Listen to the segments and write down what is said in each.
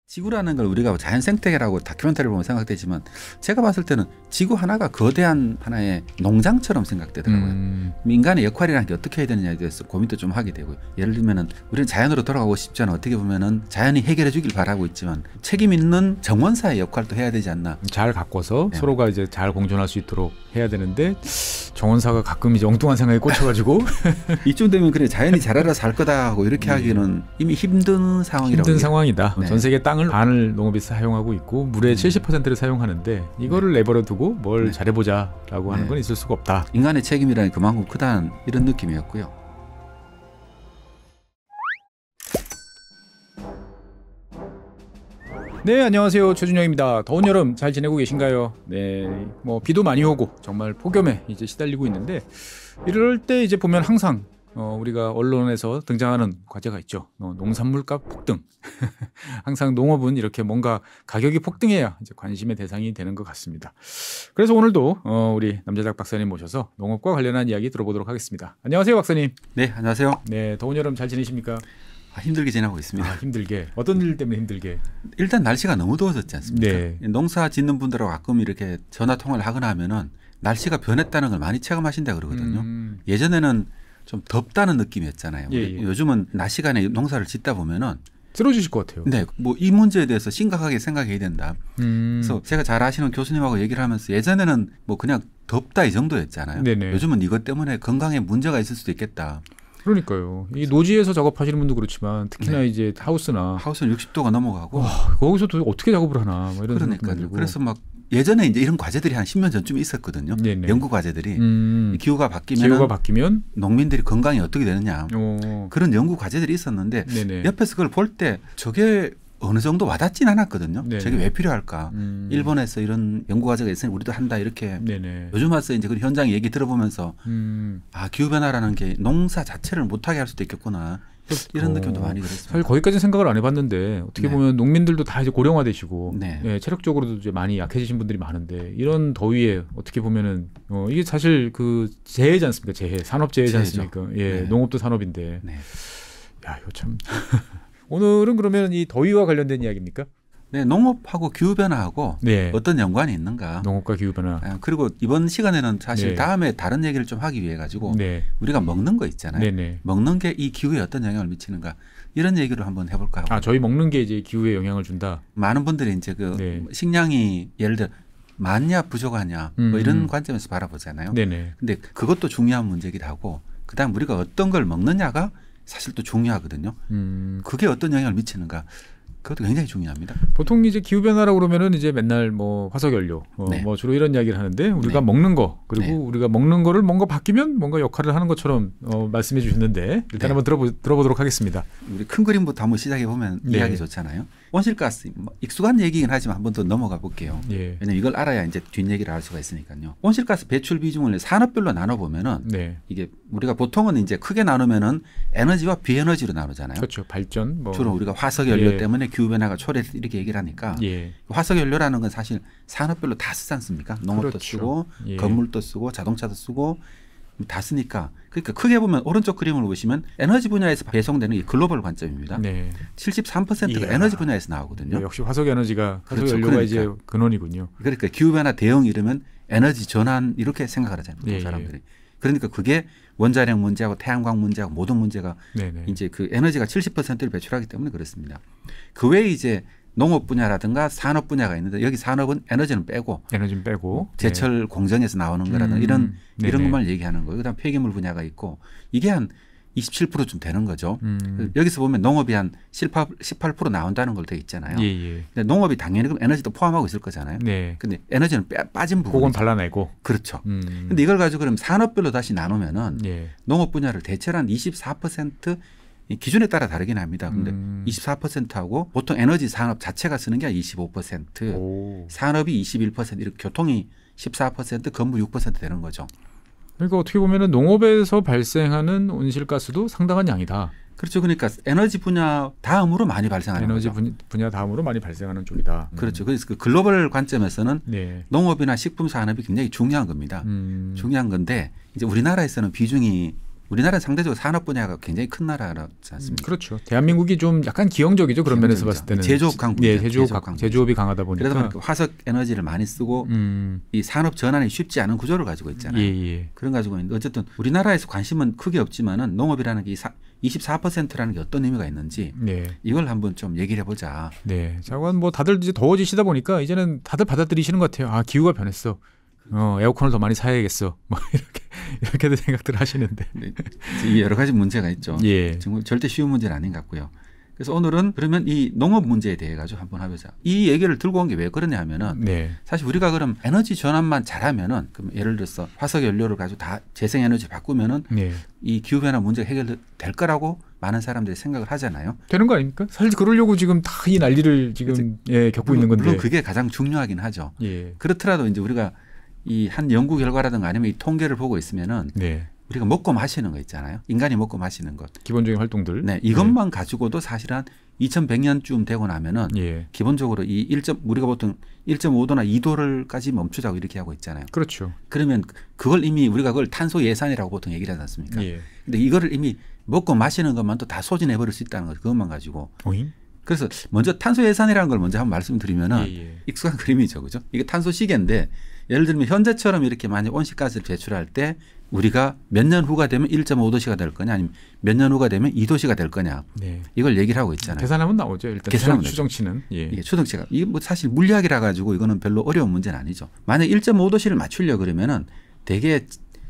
지구라는 걸 우리가 자연 생태계라고 다큐멘터리를 보면 생각되지만 제가 봤을 때는 지구 하나가 거대한 하나의 농장처럼 생각되더라고요. 인간의 역할이라는 게 어떻게 해야 되느냐에 대해서 고민도 좀 하게 되고요. 예를 들면은 우리는 자연으로 돌아가고 싶잖아. 어떻게 보면은 자연이 해결해 주길 바라고 있지만 책임 있는 정원사의 역할도 해야 되지 않나. 잘 가꿔서 네. 서로가 이제 잘 공존할 수 있도록 해야 되는데 정원사가 가끔 이제 엉뚱한 생각에 꽂혀가지고 이쯤 되면 그래 자연이 잘 알아서 할 거다 하고 이렇게 하기는 이미 힘든 상황이라고. 힘든 상황이다. 네. 전 세계 땅을 반을 농업에 사용하고 있고 물의 70%를 사용하는데 이거를 내버려 두고 뭘 잘해보자라고 하는 건 있을 수가 없다. 인간의 책임이라는 그만큼 크다는 이런 느낌이었고요. 네, 안녕하세요. 최준영입니다. 더운 여름 잘 지내고 계신가요? 네, 뭐 비도 많이 오고 정말 폭염에 이제 시달리고 있는데 이럴 때 이제 보면 항상 우리가 언론에서 등장하는 과제가 있죠. 농산물값 폭등. 항상 농업은 이렇게 뭔가 가격이 폭등해야 이제 관심의 대상이 되는 것 같습니다. 그래서 오늘도 우리 남자작 박사님 모셔서 농업과 관련한 이야기 들어보도록 하겠습니다. 안녕하세요, 박사님. 네, 안녕하세요. 네, 더운 여름 잘 지내십니까? 힘들게 지내고 있습니다. 힘들게. 어떤 일 때문에 힘들게? 일단 날씨가 너무 더워졌지 않습니까? 네. 농사 짓는 분들하고 가끔 이렇게 전화 통화를 하거나 하면은 날씨가 변했다는 걸 많이 체감하신다 그러거든요. 예전에는 좀 덥다는 느낌이었잖아요. 예. 요즘은 낮 시간에 농사를 짓다 보면은 쓰러지실 것 같아요. 네, 뭐 이 문제에 대해서 심각하게 생각해야 된다. 그래서 제가 잘 아시는 교수님하고 얘기를 하면서 예전에는 뭐 그냥 덥다 이 정도였잖아요. 네네. 요즘은 이것 때문에 건강에 문제가 있을 수도 있겠다. 그러니까요. 이 노지에서 작업하시는 분도 그렇지만 특히나 이제 하우스는 60도가 넘어가고 거기서 도 어떻게 작업을 하나 뭐 이런 생각이 들고. 그래서 막 예전에 이제 이런 과제들이 한 10년 전쯤에 있었거든요. 네네. 연구 과제들이 기후가 바뀌면 농민들이 건강이 어떻게 되느냐 그런 연구 과제들이 있었는데 네네. 옆에서 그걸 볼 때 저게 어느 정도 와닿진 않았거든요. 네네. 저게 왜 필요할까? 일본에서 이런 연구 과제가 있으니 우리도 한다 이렇게. 네네. 요즘 와서 이제 그 현장 얘기 들어보면서 기후 변화라는 게 농사 자체를 못하게 할 수도 있겠구나. 이런 느낌도 많이 들었습니다. 사실 거기까지 생각을 안 해봤는데 어떻게 보면 농민들도 다 이제 고령화되시고 체력적으로도 이제 많이 약해지신 분들이 많은데 이런 더위에 어떻게 보면은 이게 사실 그 재해지 않습니까? 산업재해지 않습니까? 예, 농업도 산업인데. 야, 이거 참. 오늘은 그러면 이 더위와 관련된 이야기입니까? 네, 농업하고 기후변화하고 어떤 연관이 있는가. 농업과 기후변화. 그리고 이번 시간에는 사실 다음에 다른 얘기를 좀 하기 위해 가지고 우리가 먹는 거 있잖아요. 먹는 게 이 기후에 어떤 영향을 미치는가. 이런 얘기를 한번 해볼까 하고. 저희 먹는 게 이제 기후에 영향을 준다. 많은 분들이 이제 그 식량이 예를 들어 많냐 부족하냐 뭐 이런 관점에서 바라보잖아요. 근데 그것도 중요한 문제이기도 하고 그다음 우리가 어떤 걸 먹느냐가 사실 또 중요하거든요. 그게 어떤 영향을 미치는가. 그것도 굉장히 중요합니다. 보통 이제 기후 변화라고 그러면은 이제 맨날 뭐 화석 연료, 뭐 주로 이런 이야기를 하는데 우리가 먹는 거 그리고 우리가 먹는 거를 뭔가 바뀌면 뭔가 역할을 하는 것처럼 말씀해 주셨는데 일단 한번 들어보도록 하겠습니다. 우리 큰 그림부터 한번 시작해 보면 이해하기 좋잖아요. 온실가스 익숙한 얘기긴 하지만 한번 더 넘어가 볼게요. 왜냐면 이걸 알아야 이제 뒷얘기를 알 수가 있으니까요. 온실가스 배출 비중을 산업별로 나눠 보면은 이게 우리가 보통은 이제 크게 나누면은 에너지와 비에너지로 나누잖아요. 그렇죠. 발전 주로 우리가 화석 연료 때문에 기후 변화가 초래해서 이렇게 얘기를 하니까 화석 연료라는 건 사실 산업별로 다 쓰지 않습니까? 농업도 쓰고 건물도 쓰고 자동차도 쓰고 다 쓰니까 그러니까 크게 보면 오른쪽 그림을 보시면 에너지 분야에서 배송되는 게 글로벌 관점입니다. 73%가 에너지 분야에서 나오거든요. 역시 화석 에너지가 화석 연료가 이제 근원이군요. 그러니까 기후 변화 대응 이러면 에너지 전환 이렇게 생각을 하잖아요. 보통 사람들이. 그러니까 그게 원자력 문제하고 태양광 문제하고 모든 문제가 이제 그 에너지가 70%를 배출하기 때문에 그렇습니다. 그 외에 이제 농업 분야라든가 산업 분야가 있는데 여기 산업은 에너지는 빼고 제철 공정에서 나오는 거라든가 이런 것만 얘기하는 거예요. 그다음 폐기물 분야가 있고 이게 한 27%좀 되는 거죠. 여기서 보면 농업이 한 18% 나온다는 걸 돼 있잖아요. 근데 농업이 당연히 그럼 에너지도 포함하고 있을 거잖아요. 근데 에너지는 빠진 부분. 그건 발라내고. 그렇죠. 근데 이걸 가지고 그럼 산업별로 다시 나누면은 농업 분야를 대체로 한 24% 기준에 따라 다르긴 합니다. 근데 24%하고 보통 에너지 산업 자체가 쓰는 게 25%, 산업이 21%, 이렇게 교통이 14%, 건물 6% 되는 거죠. 그러니까 어떻게 보면은 농업에서 발생하는 온실가스도 상당한 양이다. 그렇죠. 그러니까 에너지 분야 다음으로 많이 발생하는 에너지 거죠. 분야 다음으로 많이 발생하는 쪽이다. 그렇죠. 그래서 그 글로벌 관점에서는 농업이나 식품 산업이 굉장히 중요한 겁니다. 중요한 건데 이제 우리나라에서는 비중이 우리나라는 상대적으로 산업 분야가 굉장히 큰 나라라지 않습니까? 그렇죠. 대한민국이 좀 약간 기형적이죠. 그런 면에서 봤을 때는. 제조업 강국. 네, 제조업이 강하다 보니까. 그러다 보니까 화석 에너지를 많이 쓰고 이 산업 전환이 쉽지 않은 구조를 가지고 있잖아요. 그런 가지고 있는데 어쨌든 우리나라에서 관심은 크게 없지만은 농업이라는 게 24%라는 게 어떤 의미가 있는지 이걸 한번 좀 얘기를 해보자. 네, 자관 뭐 다들 이제 더워지시다 보니까 이제는 다들 받아들이시는 것 같아요. 아, 기후가 변했어. 에어컨을 더 많이 사야겠어. 뭐 이렇게도 생각들 하시는데. 네, 여러 가지 문제가 있죠. 정말 절대 쉬운 문제는 아닌 것 같고요. 그래서 오늘은 그러면 이 농업 문제에 대해 가지고 한번 해보자. 이 얘기를 들고 온 게 왜 그러냐 하면은 사실 우리가 그럼 에너지 전환만 잘하면은 그럼 예를 들어서 화석 연료를 가지고 다 재생 에너지 바꾸면은 이 기후 변화 문제가 해결될 거라고 많은 사람들이 생각을 하잖아요. 되는 거 아닙니까? 사실 그러려고 지금 다 이 난리를 지금 겪고 있는 건데. 물론 그게 가장 중요하긴 하죠. 그렇더라도 이제 우리가 이 한 연구 결과라든가 아니면 이 통계를 보고 있으면은 우리가 먹고 마시는 거 있잖아요. 인간이 먹고 마시는 것. 기본적인 활동들. 네, 이것만 가지고도 사실 한 2100년쯤 되고 나면은 기본적으로 우리가 보통 1.5도나 2도를까지 멈추자고 이렇게 하고 있잖아요. 그렇죠. 그러면 그걸 이미 우리가 그걸 탄소 예산이라고 보통 얘기를 하지 않습니까? 근데 이거를 이미 먹고 마시는 것만도 다 소진해 버릴 수 있다는 거 그것만 가지고. 그래서 먼저 탄소 예산이라는 걸 먼저 한번 말씀드리면은 익숙한 그림이죠. 그죠? 이게 탄소 시계인데 예를 들면 현재처럼 이렇게 만약 온실가스를 배출할 때 우리가 몇 년 후가 되면 1.5도씨가 될 거냐 아니면 몇 년 후가 되면 2도씨가 될 거냐 이걸 얘기를 하고 있잖아요. 계산하면 나오죠. 일단 추정치는. 이게 추정치가 이게 뭐 사실 물리학이라 가지고 이거는 별로 어려운 문제는 아니죠. 만약 1.5도씨를 맞추려 그러면은 대개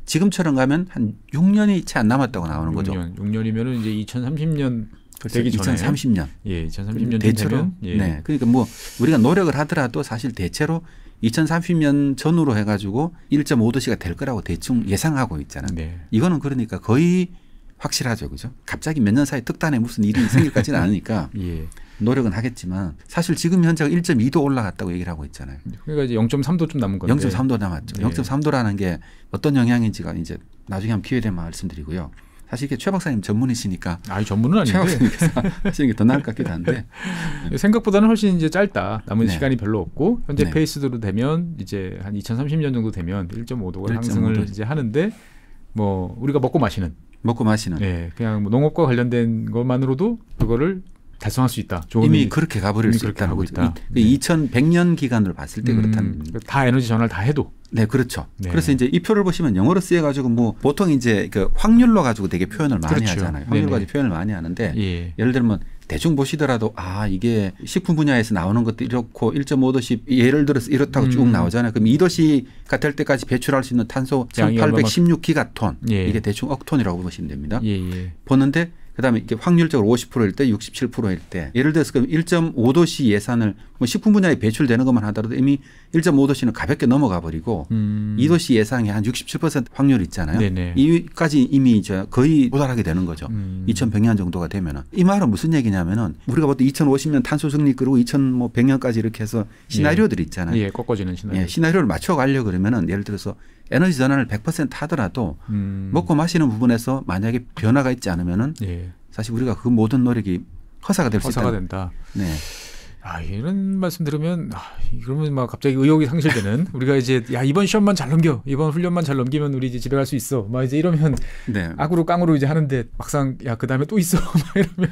지금처럼 가면 한 6년이 채 안 남았다고 나오는 거죠. 6년이면은 이제 2030년 되기 전에 2030년. 2030년 대체로. 네. 그러니까 뭐 우리가 노력을 하더라도 사실 대체로 2030년 전후로 해가지고 1.5도씨가 될 거라고 대충 예상하고 있잖아요. 이거는 그러니까 거의 확실하죠. 그죠? 갑자기 몇 년 사이 특단에 무슨 일이 생길 것 같지는 않으니까 노력은 하겠지만 사실 지금 현재가 1.2도 올라갔다고 얘기를 하고 있잖아요. 그러니까 이제 0.3도쯤 남은 건데. 0.3도 남았죠. 0.3도라는 게 어떤 영향인지가 이제 나중에 한번 기회 되면 말씀드리고요. 사실 이게 최 박사님 전문이시니까. 전문은 아닌데. 최 박사님께서 하시는 게 더 나을 것 같기도 한데. 생각보다는 훨씬 이제 짧다. 남은 시간이 별로 없고 현재 페이스대로 되면 이제 한 2030년 정도 되면 1.5도가 상승을 이제 하는데 뭐 우리가 먹고 마시는. 그냥 뭐 농업과 관련된 것만으로도 그거를 달성할 수 있다. 이미 그렇게 가버릴 수 있다는 거죠. 2100년 기간을 봤을 때 그렇다는. 다 에너지 전환을 다 해도. 네, 그렇죠. 그래서 이제 이 표를 보시면 영어로 쓰여가지고 뭐 보통 이제 그 확률로 가지고 되게 표현을 많이 하잖아요. 확률 가지고 표현을 많이 하는데 예를 들면 대충 보시더라도 이게 식품 분야에서 나오는 것도 이렇고 1.5도씨 예를 들어서 이렇다고 쭉 나오잖아요. 그럼 2도씨가 될 때까지 배출할 수 있는 탄소 1816기가톤 이게 대충 억톤이라고 보시면 됩니다. 보는데 그다음에 이게 확률적으로 50%일 때 67%일 때 예를 들어서 그럼 1.5도씨 예산을 뭐 식품 분야에 배출되는 것만 하더라도 이미 1.5도씨는 가볍게 넘어가 버리고 2도씨 예상이 한 67% 확률 있잖아요. 이까지 이미 거의 도달하게 되는 거죠. 2100년 정도가 되면은. 이 말은 무슨 얘기냐면은 우리가 보통 2050년 탄소 중립 그리고 2100년까지 이렇게 해서 시나리오들이 있잖아요. 꺾어지는 시나리오. 시나리오를 맞춰 가려 그러면은 예를 들어서 에너지 전환을 100% 하더라도 먹고 마시는 부분에서 만약에 변화가 있지 않으면은 사실 우리가 그 모든 노력이 허사가 될 수 있다. 허사가 된다. 네. 이런 말씀 들으면 그러면 막 갑자기 의욕이 상실되는 우리가 이제 이번 시험만 잘 넘겨 이번 훈련만 잘 넘기면 우리 이제 집에 갈 수 있어 막 이제 이러면 악으로 깡으로 이제 하는데 막상 그다음에 또 있어 막 이러면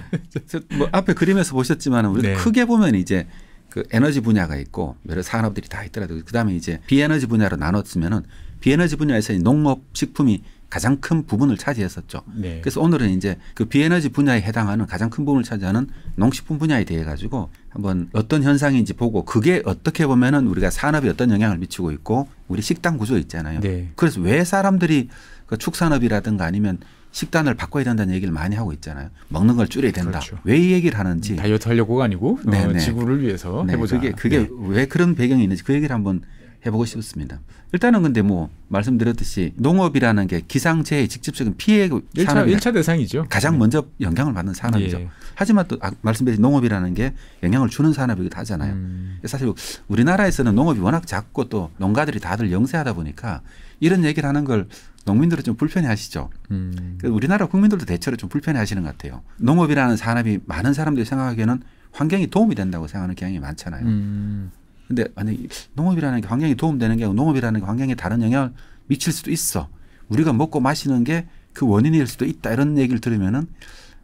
뭐 앞에 그림에서 보셨지만 우리 크게 보면 이제 그 에너지 분야가 있고 여러 산업들이 다 있더라도 그다음에 이제 비에너지 분야로 나눴으면은 비에너지 분야에서 농업 식품이 가장 큰 부분을 차지했었죠. 그래서 오늘은 이제 그 비에너지 분야에 해당하는 가장 큰 부분을 차지하는 농식품 분야에 대해 가지고 한번 어떤 현상인지 보고 그게 어떻게 보면은 우리가 산업에 어떤 영향을 미치고 있고 우리 식단 구조 있잖아요. 그래서 왜 사람들이 그 축산업이라든가 아니면 식단을 바꿔야 된다는 얘기를 많이 하고 있잖아요. 먹는 걸 줄여야 된다. 왜 이 얘기를 하는지. 다이어트 하려고가 아니고 지구를 위해서 해보자. 그게 왜 그런 배경이 있는지 그 얘기를 한번 해보고 싶습니다. 일단은 근데 뭐 말씀드렸듯이 농업이라는 게 기상재해의 직접적인 피해 산업이 1차 대상이죠. 가장 먼저 영향을 받는 산업이죠. 하지만 또 말씀드린 농업이라는 게 영향을 주는 산업이기도 하잖아요. 사실 우리나라에서는 농업이 워낙 작고 또 농가들이 다들 영세하다 보니까 이런 얘기를 하는 걸 농민들은 좀 불편해 하시죠. 우리나라 국민들도 대체로 좀 불편해 하시는 것 같아요. 농업이라는 산업이 많은 사람들이 생각하기에는 환경에 도움이 된다고 생각하는 경향이 많잖아요. 근데 만약에 농업이라는 게 환경에 도움되는 게 아니고 농업이라는 게 환경에 다른 영향을 미칠 수도 있어. 우리가 먹고 마시는 게 그 원인일 수도 있다 이런 얘기를 들으면은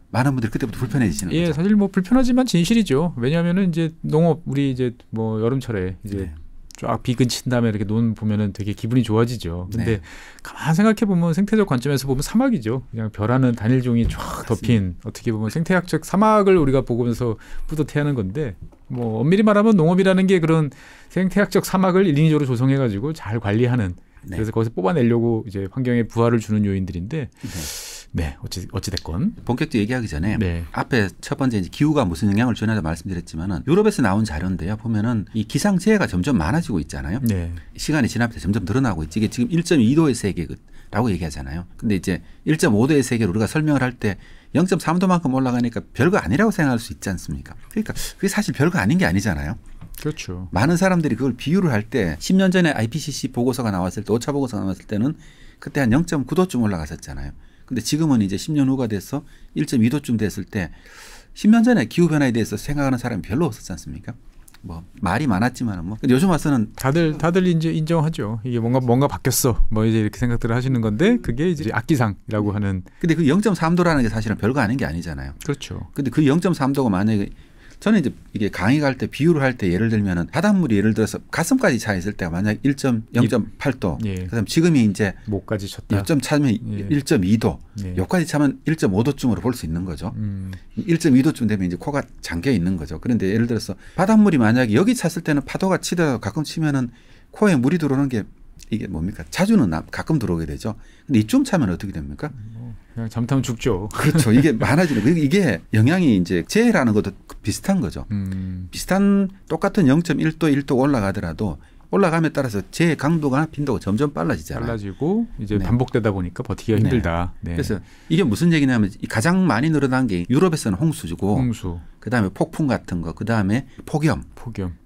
많은 분들이 그때부터 불편해지시는 거죠. 사실 뭐 불편하지만 진실이죠. 왜냐하면은 이제 농업 우리 이제 뭐 여름철에 이제 쫙 비 그친 다음에 이렇게 논 보면은 되게 기분이 좋아지죠. 근데 가만 생각해 보면 생태적 관점에서 보면 사막이죠. 그냥 벼라는 단일종이 쫙 덮인 어떻게 보면 생태학적 사막을 우리가 보면서 뿌듯해하는 건데 뭐 엄밀히 말하면 농업이라는 게 그런 생태학적 사막을 인위적으로 조성해가지고 잘 관리하는 그래서 거기서 뽑아내려고 이제 환경에 부하를 주는 요인들인데. 어찌 됐건 본격적으로 얘기하기 전에 앞에 첫 번째 이제 기후가 무슨 영향을 주냐고 말씀드렸지만은 유럽에서 나온 자료인데요. 보면은 이 기상재해가 점점 많아지고 있잖아요. 시간이 지나면서 점점 늘어나고 있지. 이게 지금 1.2도의 세계라고 얘기하잖아요. 근데 이제 1.5도의 세계를 우리가 설명을 할 때 0.3도만큼 올라가니까 별거 아니라고 생각할 수 있지 않습니까? 그러니까 그게 사실 별거 아닌 게 아니잖아요. 그렇죠. 많은 사람들이 그걸 비유를 할 때 10년 전에 IPCC 보고서가 나왔을 때 5차 보고서가 나왔을 때는 그때 한 0.9도쯤 올라갔었잖아요. 근데 지금은 이제 10년 후가 돼서 1.2도쯤 됐을 때 10년 전에 기후변화에 대해서 생각하는 사람이 별로 없었지 않습니까? 뭐 말이 많았지만 뭐 요즘 와서는 다들 이제 인정하죠. 이게 뭔가 바뀌었어. 뭐 이제 이렇게 생각들을 하시는 건데 그게 이제 악기상이라고 하는. 근데 그 0.3도라는 게 사실은 별거 아닌 게 아니잖아요. 그렇죠. 근데 그 0.3도가 만약에 저는 이제 이게 강의 갈 때 비유를 할 때 예를 들면은 바닷물이 예를 들어서 가슴까지 차 있을 때가 만약 0.8도 그다음 지금이 이제 목까지 쳤다. 요점 차면 1.2도 요까지 차면 1.5도쯤으로 볼 수 있는 거죠. 1.2도쯤 되면 이제 코가 잠겨 있는 거죠. 그런데 예를 들어서 바닷물이 만약에 여기 찼을 때는 파도가 치다 가끔 치면은 코에 물이 들어오는 게 이게 뭡니까? 자주는 가끔 들어오게 되죠. 근데 이쯤 차면 어떻게 됩니까? 그냥 잘못하면 죽죠. 그렇죠. 이게 많아지는 이게 영향이 이제 재해라는 것도 비슷한 거죠. 비슷한 똑같은 0.1도 1도 올라가더라도 올라감에 따라서 재해 강도가 빈도가 점점 빨라지잖아요. 빨라지고 이제 반복되다 보니까 버티기가 힘들다. 그래서 이게 무슨 얘기냐면 가장 많이 늘어난 게 유럽에서는 홍수고 그다음에 폭풍 같은 거, 그다음에 폭염.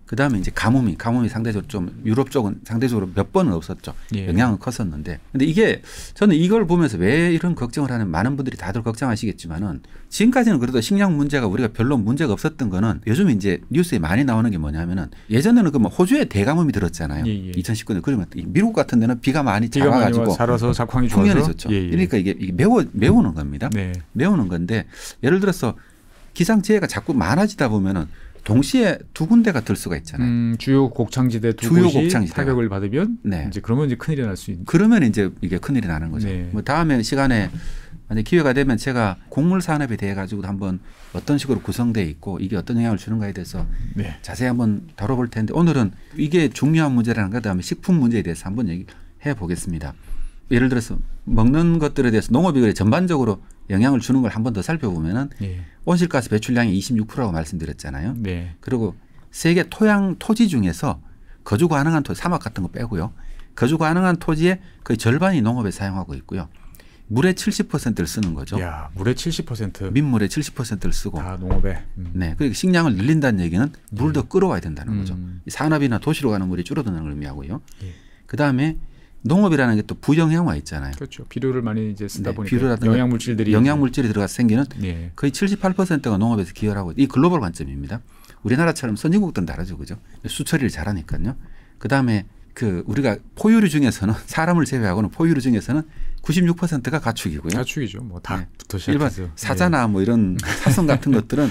그다음에 이제 가뭄이 상대적으로 좀 유럽 쪽은 상대적으로 몇 번은 없었죠. 영향은 컸었는데. 근데 이게 저는 이걸 보면서 왜 이런 걱정을 하는 많은 분들이 다들 걱정하시겠지만은 지금까지는 그래도 식량 문제가 우리가 별로 문제가 없었던 거는 요즘 이제 뉴스에 많이 나오는 게 뭐냐면은 예전에는 그 뭐 호주에 대가뭄이 들었잖아요. 2019년 그러면 미국 같은 데는 비가 많이 작아가지고 자라서 작황이 좋아서 풍년해졌죠. 그러니까 이게 메우는 겁니다. 메우는 건데 예를 들어서 기상재해가 자꾸 많아지다 보면은 동시에 두 군데가 들 수가 있잖아요. 주요 곡창지대 두 곳이 타격을 받으면 이제 그러면 이제 큰일이 날 수 있는. 그러면 이제 이게 큰일이 나는 거죠. 뭐 다음에 시간에 만약 기회가 되면 제가 곡물 산업에 대해 가지고 한번 어떤 식으로 구성되어 있고 이게 어떤 영향을 주는가에 대해서 자세히 한번 다뤄볼 텐데 오늘은 이게 중요한 문제라는 것 그다음에 식품 문제에 대해서 한번 얘기해 보겠습니다. 예를 들어서 먹는 것들에 대해서 농업이 전반적으로 영향을 주는 걸 한 번 더 살펴보면은 온실가스 배출량이 26%라고 말씀드렸잖아요. 그리고 세계 토지 중에서 거주 가능한 토지, 사막 같은 거 빼고요. 거주 가능한 토지의 거의 절반이 농업에 사용하고 있고요. 물의 70%를 쓰는 거죠. 야, 물의 70%. 민물의 70%를 쓰고. 아, 농업에. 그리고 식량을 늘린다는 얘기는 물을 더 끌어와야 된다는 거죠. 산업이나 도시로 가는 물이 줄어드는 걸 의미하고요. 그다음에 농업이라는 게 또 부영양화 있잖아요. 그렇죠. 비료를 많이 이제 쓰다 보니까 영양물질이 들어가서 생기는 거의 78%가 농업에서 기여를 하고 이 글로벌 관점입니다. 우리나라처럼 선진국들은 다르죠, 그죠? 수처리를 잘하니까요. 그다음에 그 우리가 포유류 중에서는 사람을 제외하고는 포유류 중에서는 96%가 가축이고요. 가축이죠. 뭐 닭부터 시작해서 일반 사자나 뭐 이런 사슴 같은 것들은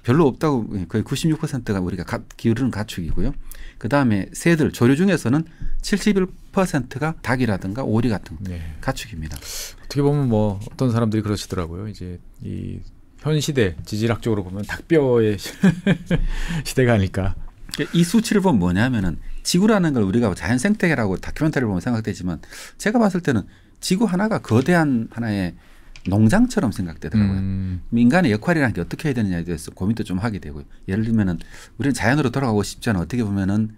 별로 없다고 거의 96%가 우리가 기르는 가축이고요. 그다음에 새들 조류 중에서는 71%가 닭이라든가 오리 같은 가축입니다. 어떻게 보면 뭐 어떤 사람들이 그러시더라고요. 이제 이 현 시대 지질학적으로 보면 닭뼈의 시대가 아닐까. 이 수치를 보면 뭐냐면은 지구라는 걸 우리가 자연 생태계라고 다큐멘터리를 보면 생각되지만 제가 봤을 때는 지구 하나가 거대한 하나의 농장처럼 생각되더라고요. 인간의 역할이라는 게 어떻게 해야 되느냐에 대해서 고민도 좀 하게 되고요. 예를 들면은 우리는 자연으로 돌아가고 싶잖아. 어떻게 보면은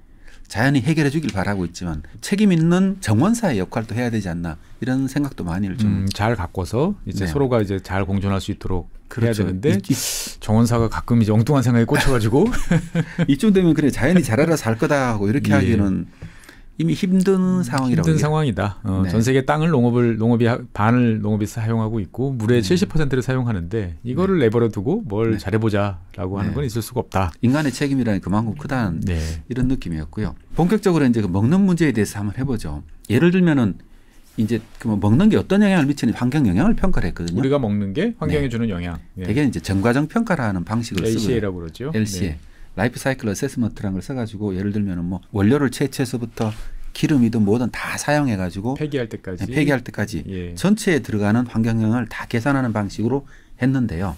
자연이 해결해 주길 바라고 있지만 책임 있는 정원사의 역할도 해야 되지 않나 이런 생각도 많이 좀 잘 가꿔서 이제 서로가 이제 잘 공존할 수 있도록 해야 되는데 정원사가 가끔 이제 엉뚱한 생각에 꽂혀가지고 이쯤 되면 그래 자연이 잘 알아서 할 거다 하고 이렇게 하기는 이미 힘든 상황이라고. 힘든 상황이다. 전 세계 땅을 농업이 반을 농업이 사용하고 있고 물의 70%를 사용하는데 이거를 내버려 두고 뭘 잘해보자라고 하는 건 있을 수가 없다. 인간의 책임이라는 그만큼 크다는 이런 느낌이었고요. 본격적으로 이제 그 먹는 문제에 대해서 한번 해보죠. 예를 들면은 이제 그 뭐 먹는 게 어떤 영향을 미치는 환경 영향을 평가를 했거든요. 우리가 먹는 게 환경에 주는 영향. 대개 이제 전과정 평가라는 방식을 쓰고 LCA라고 그러죠. LCA. 라이프 사이클 어세스먼트라는 걸 써가지고 예를 들면은 뭐 원료를 채취해서부터 기름이든 뭐든 다 사용해가지고 폐기할 때까지 전체에 들어가는 환경 영향을 다 계산하는 방식으로 했는데요.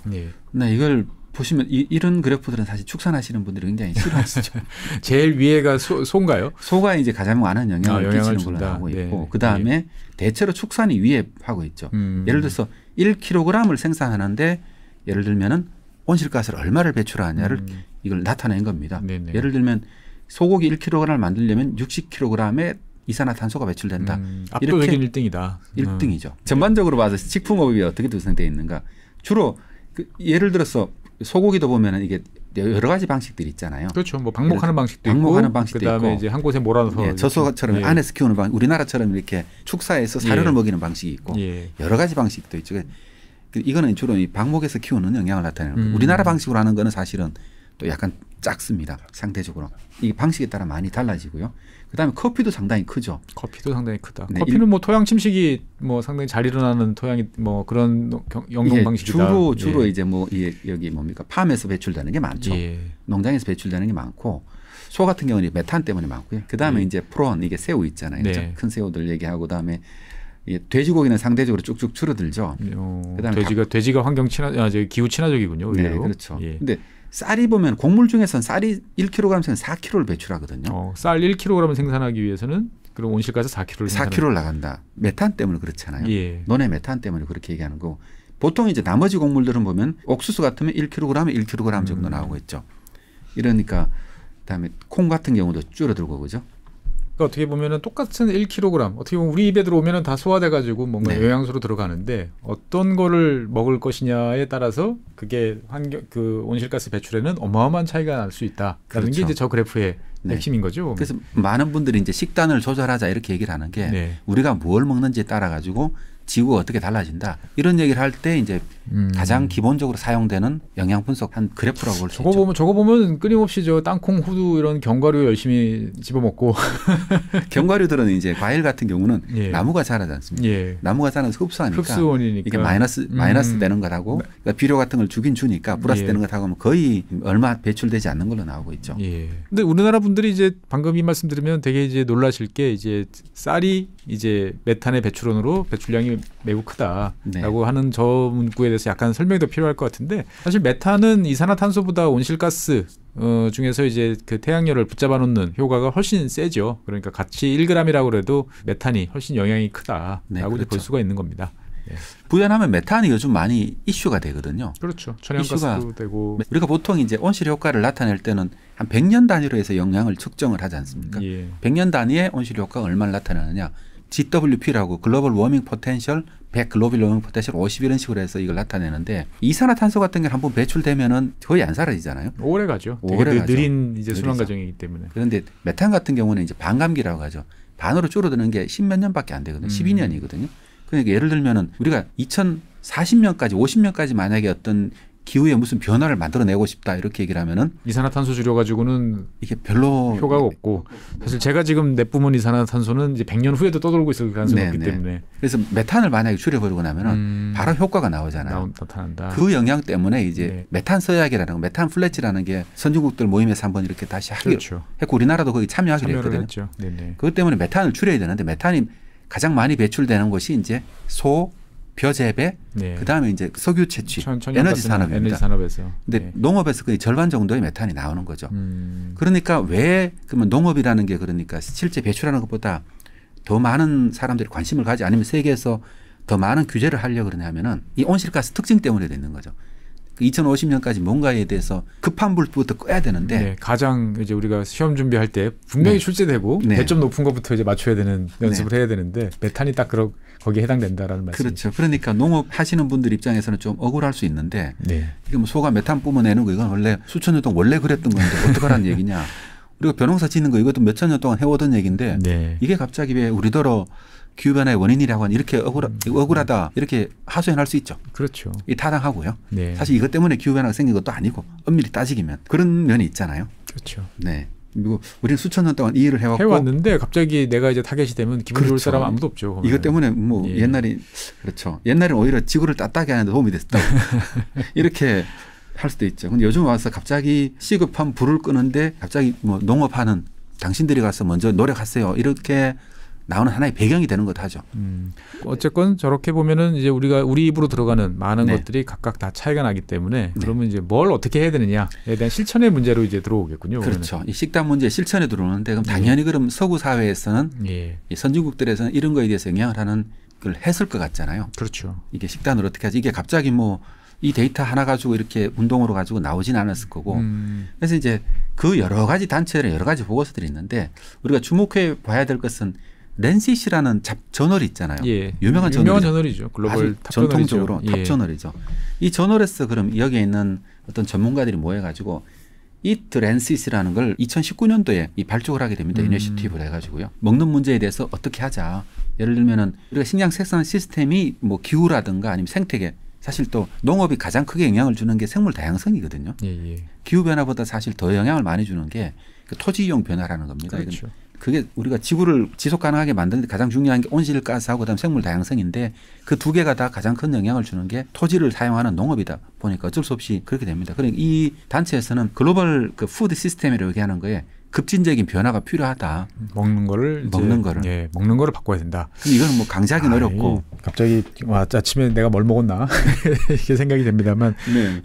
네, 이걸 보시면 이런 그래프들은 사실 축산하시는 분들이 굉장히 싫어하시죠. 제일 위에가 소인가요? 소가 이제 가장 많은 영향을 끼치는 걸로 나오고 있고 그 다음에 대체로 축산이 위에 하고 있죠. 예를 들어서 1kg을 생산하는데 예를 들면은 온실가스를 얼마를 배출하느냐를 이걸 나타낸 겁니다. 예를 들면 소고기 1kg을 만들려면 60kg의 이산화탄소가 배출된다. 압도적인 1등이다. 1등이죠. 전반적으로 봐서 식품업이 어떻게 구성되어 있는가. 주로 예를 들어서 소고기도 보면은 이게 여러 가지 방식들이 있잖아요. 그렇죠. 뭐 방목하는 방식도 방목하는 있고, 방식도 그다음에 있고, 이제 한 곳에 몰아서 저소처럼 안에서 키우는 방식, 우리나라처럼 이렇게 축사해서 사료를 먹이는 방식이 있고 여러 가지 방식도 있죠. 이거는 주로 이 방목에서 키우는 영향을 나타내는 거예요. 우리나라 방식으로 하는 거는 사실은 또 약간 작습니다. 상대적으로. 이 방식에 따라 많이 달라지고요. 그다음에 커피도 상당히 크죠. 커피도 상당히 크다. 네, 커피는 뭐 토양 침식이 뭐 상당히 잘 일어나는 토양이 뭐 그런 영농 방식이다. 주로 이제 뭐 여기 뭡니까 팜에서 배출되는 게 많죠. 농장에서 배출되는 게 많고 소 같은 경우는 메탄 때문에 많고요. 그다음에 이제 프론 이게 새우 있잖아요. 그렇죠? 큰 새우들 얘기하고 그다음에 돼지고기는 상대적으로 쭉쭉 줄어들죠. 그다음에 돼지가 환경 친화, 기후 친화적이군요. 네, 그렇죠. 근데 쌀이 보면 곡물 중에서는 쌀이 1kg에서는 4kg를 배출하거든요. 쌀 1kg을 생산하기 위해서는 그럼 온실가스 4kg를 나간다. 메탄 때문에 그렇잖아요. 논의 메탄 때문에 그렇게 얘기하는 거고 보통 이제 나머지 곡물들은 보면 옥수수 같으면 1kg에 1kg 정도 나오고 있죠. 이러니까 그다음에 콩 같은 경우도 줄어들고 그죠. 그러니까 어떻게 보면은 똑같은 1kg 어떻게 보면 우리 입에 들어오면은 다 소화돼 가지고 뭔가 영양소로 들어가는데 어떤 거를 먹을 것이냐에 따라서 그게 그 온실가스 배출에는 어마어마한 차이가 날 수 있다라는 게 이제 저 그래프의 핵심인 거죠. 그래서 많은 분들이 이제 식단을 조절하자 이렇게 얘기를 하는 게 우리가 뭘 먹는지에 따라 가지고 지구가 어떻게 달라진다 이런 얘기를 할 때 이제 가장 기본적으로 사용되는 영양 분석한 그래프라고 볼 수 있죠. 저거 보면 끊임없이 저 땅콩, 후두 이런 견과류 열심히 집어먹고 견과류들은 이제 과일 같은 경우는 나무가 자라지 않습니까? 나무가 자라서 흡수하니까 흡수원이니까 이게 마이너스 되는 거라고 그러니까 비료 같은 걸 주긴 주니까 플러스 되는 것하고 하면 거의 얼마 배출되지 않는 걸로 나오고 있죠. 근데 우리나라 분들이 이제 방금 이 말씀 들으면 되게 이제 놀라실 게 이제 쌀이 이제 메탄의 배출원으로 배출량이 매우 크다라고 하는 저 문구에 대해서 약간 설명이 더 필요할 것 같은데 사실 메탄은 이산화탄소보다 온실가스 중에서 이제 그 태양열을 붙잡아 놓는 효과가 훨씬 세죠. 그러니까 같이 1g이라고 해도 메탄이 훨씬 영향이 크다라고 그렇죠. 볼 수가 있는 겁니다. 부연하면 메탄이 요즘 많이 이슈가 되거든요. 그렇죠. 천연가스도 되고 우리가 보통 이제 온실 효과를 나타낼 때는 한 100년 단위로 해서 영향을 측정을 하지 않습니까? 100년 단위의 온실 효과가 얼마를 나타내느냐. GWP라고 글로벌 워밍 포텐셜 100 글로벌 워밍 포텐셜 50 이런 식으로 해서 이걸 나타내는데 이산화탄소 같은 게 한번 배출되면은 거의 안 사라지잖아요. 오래 가죠. 되게 느린 이제 순환 과정이기 때문에. 그런데 메탄 같은 경우는 이제 반감기라고 하죠. 반으로 줄어드는 게 10몇 년밖에 안 되거든요. 12년이거든요. 그러니까 예를 들면은 우리가 2040년까지 50년까지 만약에 어떤 기후에 무슨 변화를 만들어내고 싶다 이렇게 얘기를 하면은 이산화탄소 줄여가지고는 이게 별로 효과가 없고 사실 제가 지금 내뿜은 이산화탄소는 이제 100년 후에도 떠돌고 있을 가능성이 없기 때문에 그래서 메탄을 만약에 줄여버리고 나면은 바로 효과가 나오잖아요. 나타난다. 그 영향 때문에 이제 메탄 서약이라는 거, 메탄 플래지라는 게 선진국들 모임에서 한번 이렇게 다시 하기로 했고 우리나라도 거기 참여하기로 했거든요. 그것 때문에 메탄을 줄여야 되는데 메탄이 가장 많이 배출되는 곳이 이제 소 벼재배, 그다음에 이제 석유 채취, 에너지 산업입니다. 에너지 산업에서. 근데 농업에서 거의 절반 정도의 메탄이 나오는 거죠. 그러니까 왜 그러면 농업이라는 게 그러니까 실제 배출하는 것보다 더 많은 사람들이 관심을 가지 아니면 세계에서 더 많은 규제를 하려고 그러냐면은 이 온실가스 특징 때문에 되는 거죠. 2050년까지 뭔가에 대해서 급한 불부터 꺼야 되는데 가장 이제 우리가 시험 준비할 때 분명히 출제되고 배점 높은 것부터 이제 맞춰야 되는 연습을 해야 되는데 메탄이 딱 거기에 해당된다라는 말씀. 그렇죠. 그러니까 농업 하시는 분들 입장에서는 좀 억울할 수 있는데 이게 뭐 소가 메탄 뿜어내는 거 이건 원래 수천 년 동안 원래 그랬던 건데 어떡하라는 얘기냐. 우리가 벼농사 짓는 거 이것도 몇천 년 동안 해오던 얘기인데 이게 갑자기 왜 우리더러 기후변화의 원인이라고 하니 이렇게 억울하다 이렇게 하소연할 수 있죠. 그렇죠. 이 타당하고요. 사실 이것 때문에 기후변화가 생긴 것도 아니고 엄밀히 따지기면 그런 면이 있잖아요. 그렇죠. 네. 그리고 우리는 수천 년 동안 이 일을 해왔는데 갑자기 내가 이제 타겟이 되면 기분 좋을 사람 아무도 없죠. 이것 때문에 뭐 옛날에 그렇죠. 옛날에는 오히려 지구를 따뜻하게 하는 데 도움이 됐다. 이렇게 할 수도 있죠. 근데 요즘 와서 갑자기 시급한 불을 끄는데 갑자기 뭐 농업하는 당신들이 가서 먼저 노력하세요. 이렇게 나오는 하나의 배경이 되는 것 하죠. 어쨌건 저렇게 보면은 이제 우리 입으로 들어가는 많은 것들이 각각 다 차이가 나기 때문에 그러면 이제 뭘 어떻게 해야 되느냐에 대한 실천의 문제로 이제 들어오겠군요. 그렇죠. 이 식단 문제 실천에 들어오는데 그럼 당연히 그럼 서구 사회에서는 이 선진국들에서는 이런 거에 대해서 영향을 하는 걸 했을 것 같잖아요. 그렇죠. 이게 식단을 어떻게 하지? 이게 갑자기 뭐 이 데이터 하나 가지고 이렇게 운동으로 가지고 나오진 않았을 거고. 그래서 이제 그 여러 가지 단체들의 여러 가지 보고서들이 있는데 우리가 주목해 봐야 될 것은 랜시시라는 저널이 있잖아요. 유명한 저널이죠. 글로벌 탑 전통적으로 탑 저널이죠. 이 저널에서 그럼 여기에 있는 어떤 전문가들이 모여가지고 이트 랜시시라는 걸 2019년도에 이 발족을 하게 됩니다. 이니셔티브를 해가지고요. 먹는 문제에 대해서 어떻게 하자. 예를 들면은 우리가 식량 생산 시스템이 뭐 기후라든가 아니면 생태계 사실 또 농업이 가장 크게 영향을 주는 게 생물 다양성이거든요. 기후 변화보다 사실 더 영향을 많이 주는 게 그 토지 이용 변화라는 겁니다. 그렇죠. 그게 우리가 지구를 지속 가능하게 만드는 데 가장 중요한 게 온실가스하고 그다음 생물 다양성인데 그 두 개가 다 가장 큰 영향을 주는 게 토지를 사용하는 농업이다 보니까 어쩔 수 없이 그렇게 됩니다. 그러니까 이 단체에서는 글로벌 그 푸드 시스템이라고 얘기하는 거에 급진적인 변화가 필요하다. 먹는 거를 바꿔야 된다. 이거는 뭐 강제하기는 어렵고. 갑자기 아침에 내가 뭘 먹었나 이렇게 생각이 됩니다만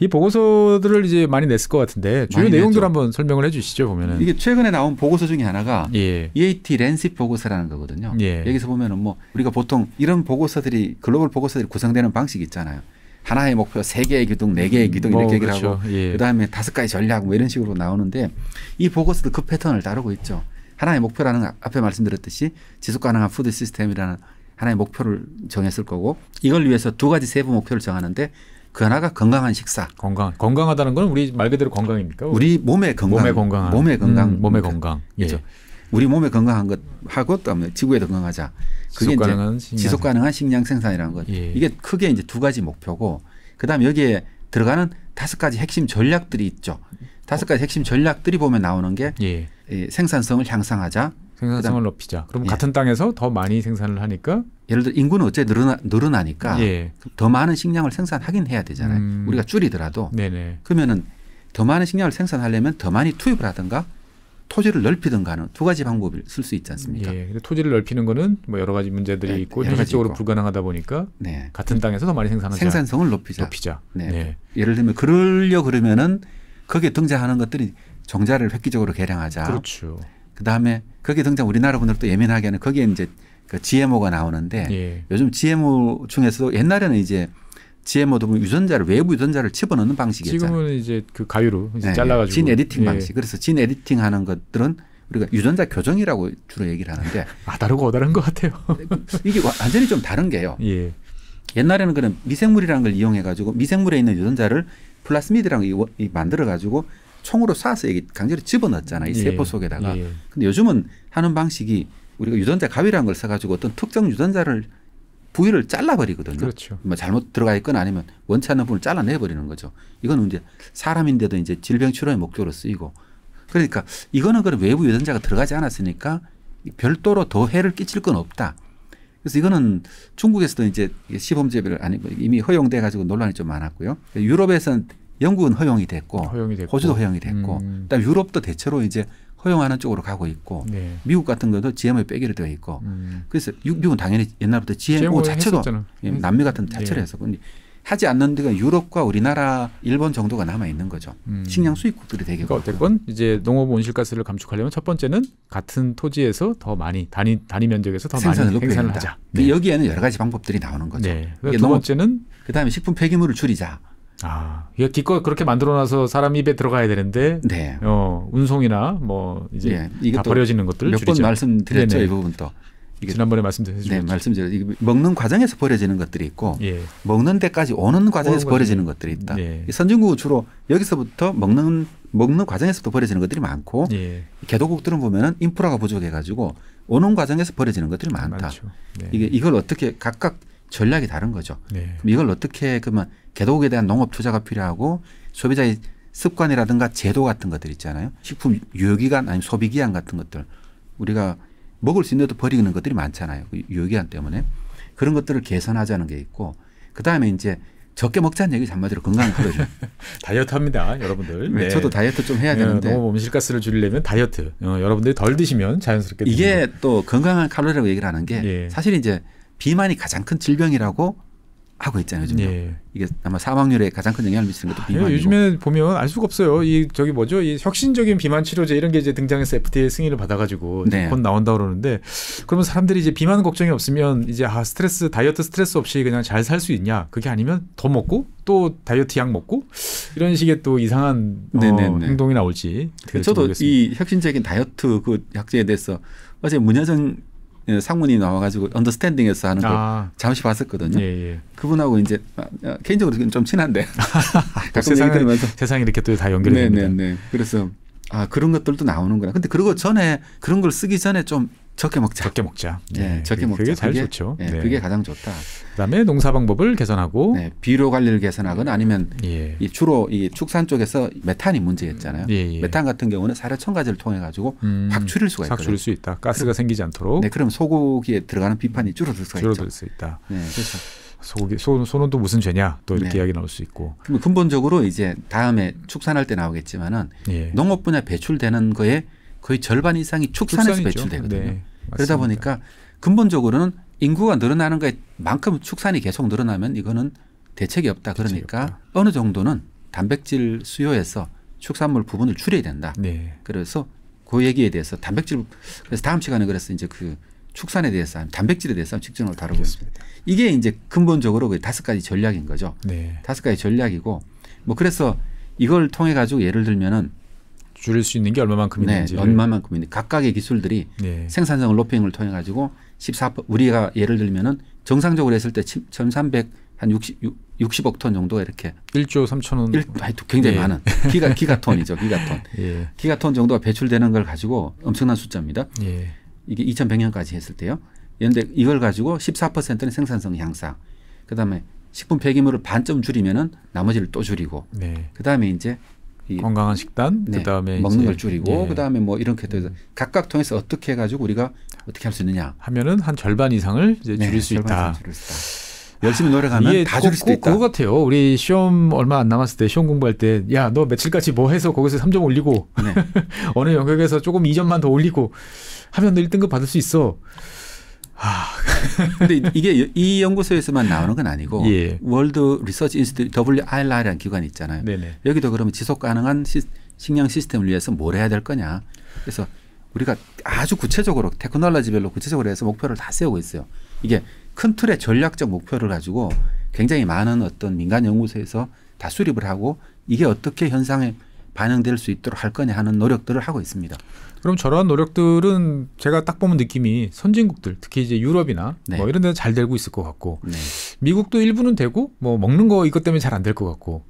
이 보고서들을 이제 많이 냈을 것 같은데 주요 내용들 한번 설명을 해주시죠. 보면은 이게 최근에 나온 보고서 중에 하나가 EAT 랜십 보고서라는 거거든요. 여기서 보면은 뭐 우리가 보통 이런 보고서들이 글로벌 보고서들이 구성되는 방식이 있잖아요. 하나의 목표, 3개의 기둥, 4개의 기둥 이렇게 얘기를 하고 그다음에 5가지 전략 뭐 이런 식으로 나오는데 이 보고서도 그 패턴을 따르고 있죠. 하나의 목표라는 앞에 말씀드렸듯이 지속가능한 푸드 시스템이라는 하나의 목표를 정했을 거고 이걸 위해서 2가지 세부 목표를 정하는데 그 하나가 건강한 식사. 건강하다는 건 우리 말 그대로 건강입니까? 우리 몸의 건강. 몸의 건강. 그렇죠. 우리 몸에 건강한 것 하고 또 지구에도 건강하자. 그게 지속 가능한 식량 생산이라는 것. 이게 크게 이제 2가지 목표고 그다음에 여기에 들어가는 5가지 핵심 전략들이 있죠. 5가지 핵심 전략들이 보면 나오는 게 생산성을 향상하자. 생산성을 높이자. 그럼 같은 땅에서 더 많이 생산을 하니까 예를 들어 인구는 어째 늘어나니까 더 많은 식량을 생산하긴 해야 되잖아요. 우리가 줄이더라도. 그러면은 더 많은 식량을 생산하려면 더 많이 투입을 하든가 토지를 넓히든가 하는 2가지 방법을 쓸 수 있지 않습니까? 근데 토지를 넓히는 거는 뭐 여러 가지 문제들이 있고 현실적으로 불가능하다 보니까 같은 땅에서 더 많이 생산하자. 생산성을 높이자. 예를 들면 그러면은 거기에 등장하는 것들이 종자를 획기적으로 개량하자. 그렇죠. 그다음에 거기에 등장 우리나라 분들도 예민하게 하는 거기에 이제 그 GMO가 나오는데 요즘 GMO 중에서도 옛날에는 이제 GMO도 보면 외부 유전자를 집어넣는 방식이 있잖아요. 지금은 이제 그 가위로 이제 잘라가지고 진 에디팅 방식. 그래서 진 에디팅하는 것들은 우리가 유전자 교정이라고 주로 얘기를 하는데 다르고 다른 것 같아요. 이게 완전히 좀 다른 게요. 옛날에는 그런 미생물이라는 걸 이용해 가지고 미생물에 있는 유전자를 플라스미드라는 거 만들어 가지고 총으로 쏴서 이게 강제로 집어넣었잖아요. 이 세포 속에다가. 근데 요즘은 하는 방식이 우리가 유전자 가위라는 걸 써가지고 어떤 특정 유전자를 부위를 잘라버리거든요. 그렇죠. 뭐 잘못 들어가 있거나 아니면 원치 않는 부분을 잘라내버리는 거죠. 이거는 이제 사람인데도 이제 질병 치료의 목적으로 쓰이고 그러니까 이거는 그런 외부 유전자가 들어가지 않았으니까 별도로 더 해를 끼칠 건 없다. 그래서 이거는 중국에서도 이제 시범재배를 아니고 이미 허용돼 가지고 논란이 좀 많았고요. 유럽에서는 영국은 허용이 됐고 호주도 허용이 됐고 그다음에 유럽도 대체로 이제 허용하는 쪽으로 가고 있고 미국 같은 것도 GMO에 빼기로 되어 있고 그래서 미국은 당연히 옛날부터 GMO 자체도 남미 같은 자체를 해서 하지 않는 데가 유럽과 우리나라, 일본 정도가 남아 있는 거죠. 식량 수입국들이 되게. 그러니까 어쨌건 이제 농업 온실가스를 감축하려면 첫 번째는 같은 토지에서 더 많이 단위 면적에서 더 많이 생산을 하자. 여기에는 여러 가지 방법들이 나오는 거죠. 두 번째는 그다음에 식품 폐기물을 줄이자. 이게 기껏 그렇게 만들어놔서 사람 입에 들어가야 되는데 운송이나 뭐 이제 다 버려지는 것들을 몇 번 말씀드렸죠. 이 부분 또. 지난번에 말씀드렸죠. 말씀드렸죠. 먹는 과정에서 버려지는 것들이 있고 먹는 데까지 오는 과정에서 버려지는 것들이 있다. 선진국은 주로 여기서부터 먹는 과정에서부터 버려지는 것들이 많고 개도국들은 보면은 인프라가 부족해가지고 오는 과정에서 버려지는 것들이 많다. 이걸 어떻게 각각 전략이 다른 거죠. 그럼 이걸 어떻게 그러면 개도국에 대한 농업 투자가 필요하고 소비자의 습관이라든가 제도 같은 것들 있잖아요. 식품 유효기간 아니면 소비기한 같은 것들 우리가 먹을 수 있는데도 버리는 것들이 많잖아요. 그 유효기한 때문에 그런 것들을 개선하자는 게 있고 그다음에 이제 적게 먹자는 얘기 한마디로 건강을 끌어줘요. 다이어트 합니다, 여러분들. 네. 저도 다이어트 좀 해야 되는데 너무 몸실가스를 줄이려면 다이어트. 여러분들이 덜 드시면 자연스럽게 이게 또 건강한 칼로리라고 얘기를 하는 게 사실 이제 비만이 가장 큰 질병이라고 하고 있잖아요. 요즘 이게 아마 사망률에 가장 큰 영향을 미치는 것도 비만이고. 요즘에 보면 알 수가 없어요. 이 저기 뭐죠? 이 혁신적인 비만 치료제 이런 게 이제 등장해서 FDA 승인을 받아가지고 곧 나온다 그러는데 그러면 사람들이 이제 비만 걱정이 없으면 이제 스트레스 다이어트 스트레스 없이 그냥 잘 살 수 있냐? 그게 아니면 더 먹고 또 다이어트 약 먹고 이런 식의 또 이상한 행동이 나올지. 저도 모르겠습니다. 이 혁신적인 다이어트 그 약제에 대해서 어제 문여정 상무님이 나와가지고 언더스탠딩에서 하는 걸 잠시 봤었거든요. 그분하고 이제 개인적으로 좀 친한데 가끔 얘기 들으면서 세상이 이렇게 또 다 연결이 됩니다. 그래서 그런 것들도 나오는구나. 근데 그리고 전에 그런 걸 쓰기 전에 좀 적게 먹자. 적게 먹자. 적게 먹자. 그게 제일 좋죠. 그게 가장 좋다. 그다음에 농사 방법을 개선하고 비료 관리를 개선하거나 아니면 주로 이 축산 쪽에서 메탄이 문제였잖아요. 메탄 같은 경우는 사료 첨가제를 통해 가지고 확 줄일 수가 있거든요. 확 줄일 수 있다. 가스가 생기지 않도록. 그럼 소고기에 들어가는 비판이 줄어들 수가 있죠. 줄어들 수 있다. 그래서 소는 또 무슨 죄냐 또 이렇게 이야기 나올 수 있고. 그럼 근본적으로 이제 다음에 축산할 때 나오겠지만은 농업 분야 배출되는 거에 거의 절반 이상이 축산에서 배출되거든요. 그러다 보니까 근본적으로는 인구가 늘어나는 것만큼 축산이 계속 늘어나면 이거는 대책이 없다. 그러니까 어느 정도는 단백질 수요에서 축산물 부분을 줄여야 된다. 그래서 그 얘기에 대해서 단백질 그래서 다음 시간에 그래서 이제 그 축산에 대해서 단백질에 대해서 직전으로 다루고 있습니다. 이게 이제 근본적으로 그 5가지 전략인 거죠. 5가지 전략이고 뭐 그래서 이걸 통해 가지고 예를 들면은 줄일 수 있는 게 얼마만큼인지 얼마만큼인지 각각의 기술들이 생산성을 높이는 걸 통해 가지고 14% 우리가 예를 들면은 정상적으로 했을 때 1,300 한 60억 톤 정도가 이렇게 1조 3천원 굉장히 많은 기가톤이죠. 기가톤 정도가 배출되는 걸 가지고 엄청난 숫자입니다. 이게 2100년까지 했을 때요. 그런데 이걸 가지고 14%는 생산성 향상. 그다음에 식품 폐기물을 반쯤 줄이면은 나머지를 또 줄이고. 그다음에 이제 건강한 식단, 그다음에 먹는 걸 줄이고, 그다음에 뭐 이렇게 해서 각각 통해서 어떻게 해가지고 우리가 어떻게 할 수 있느냐 하면은 한 절반 이상을 이제 줄일 수 있다. 열심히 노력하면 다 줄일 수도 있다. 그거 같아요. 우리 시험 얼마 안 남았을 때 시험 공부할 때, 야, 너 며칠까지 뭐 해서 거기서 3점 올리고 어느 영역에서 조금 2점만 더 올리고 하면 너 1등급 받을 수 있어. 근데 이게 이 연구소에서만 나오는 건 아니고 월드 리서치 인스티튜트 WRI라는 기관이 있잖아요. 여기도 그러면 지속 가능한 식량 시스템을 위해서 뭘 해야 될 거냐. 그래서 우리가 아주 구체적으로 테크놀로지별로 구체적으로 해서 목표를 다 세우고 있어요. 이게 큰 틀의 전략적 목표를 가지고 굉장히 많은 어떤 민간 연구소에서 다 수립을 하고 이게 어떻게 현상에 반영될 수 있도록 할 거냐 하는 노력들을 하고 있습니다. 그럼 저러한 노력들은 제가 딱 보면 느낌이 선진국들 특히 이제 유럽이나 뭐 이런 데는 잘 되고 있을 것 같고 미국도 일부는 되고 뭐 먹는 거 이것 때문에 잘 안 될 것 같고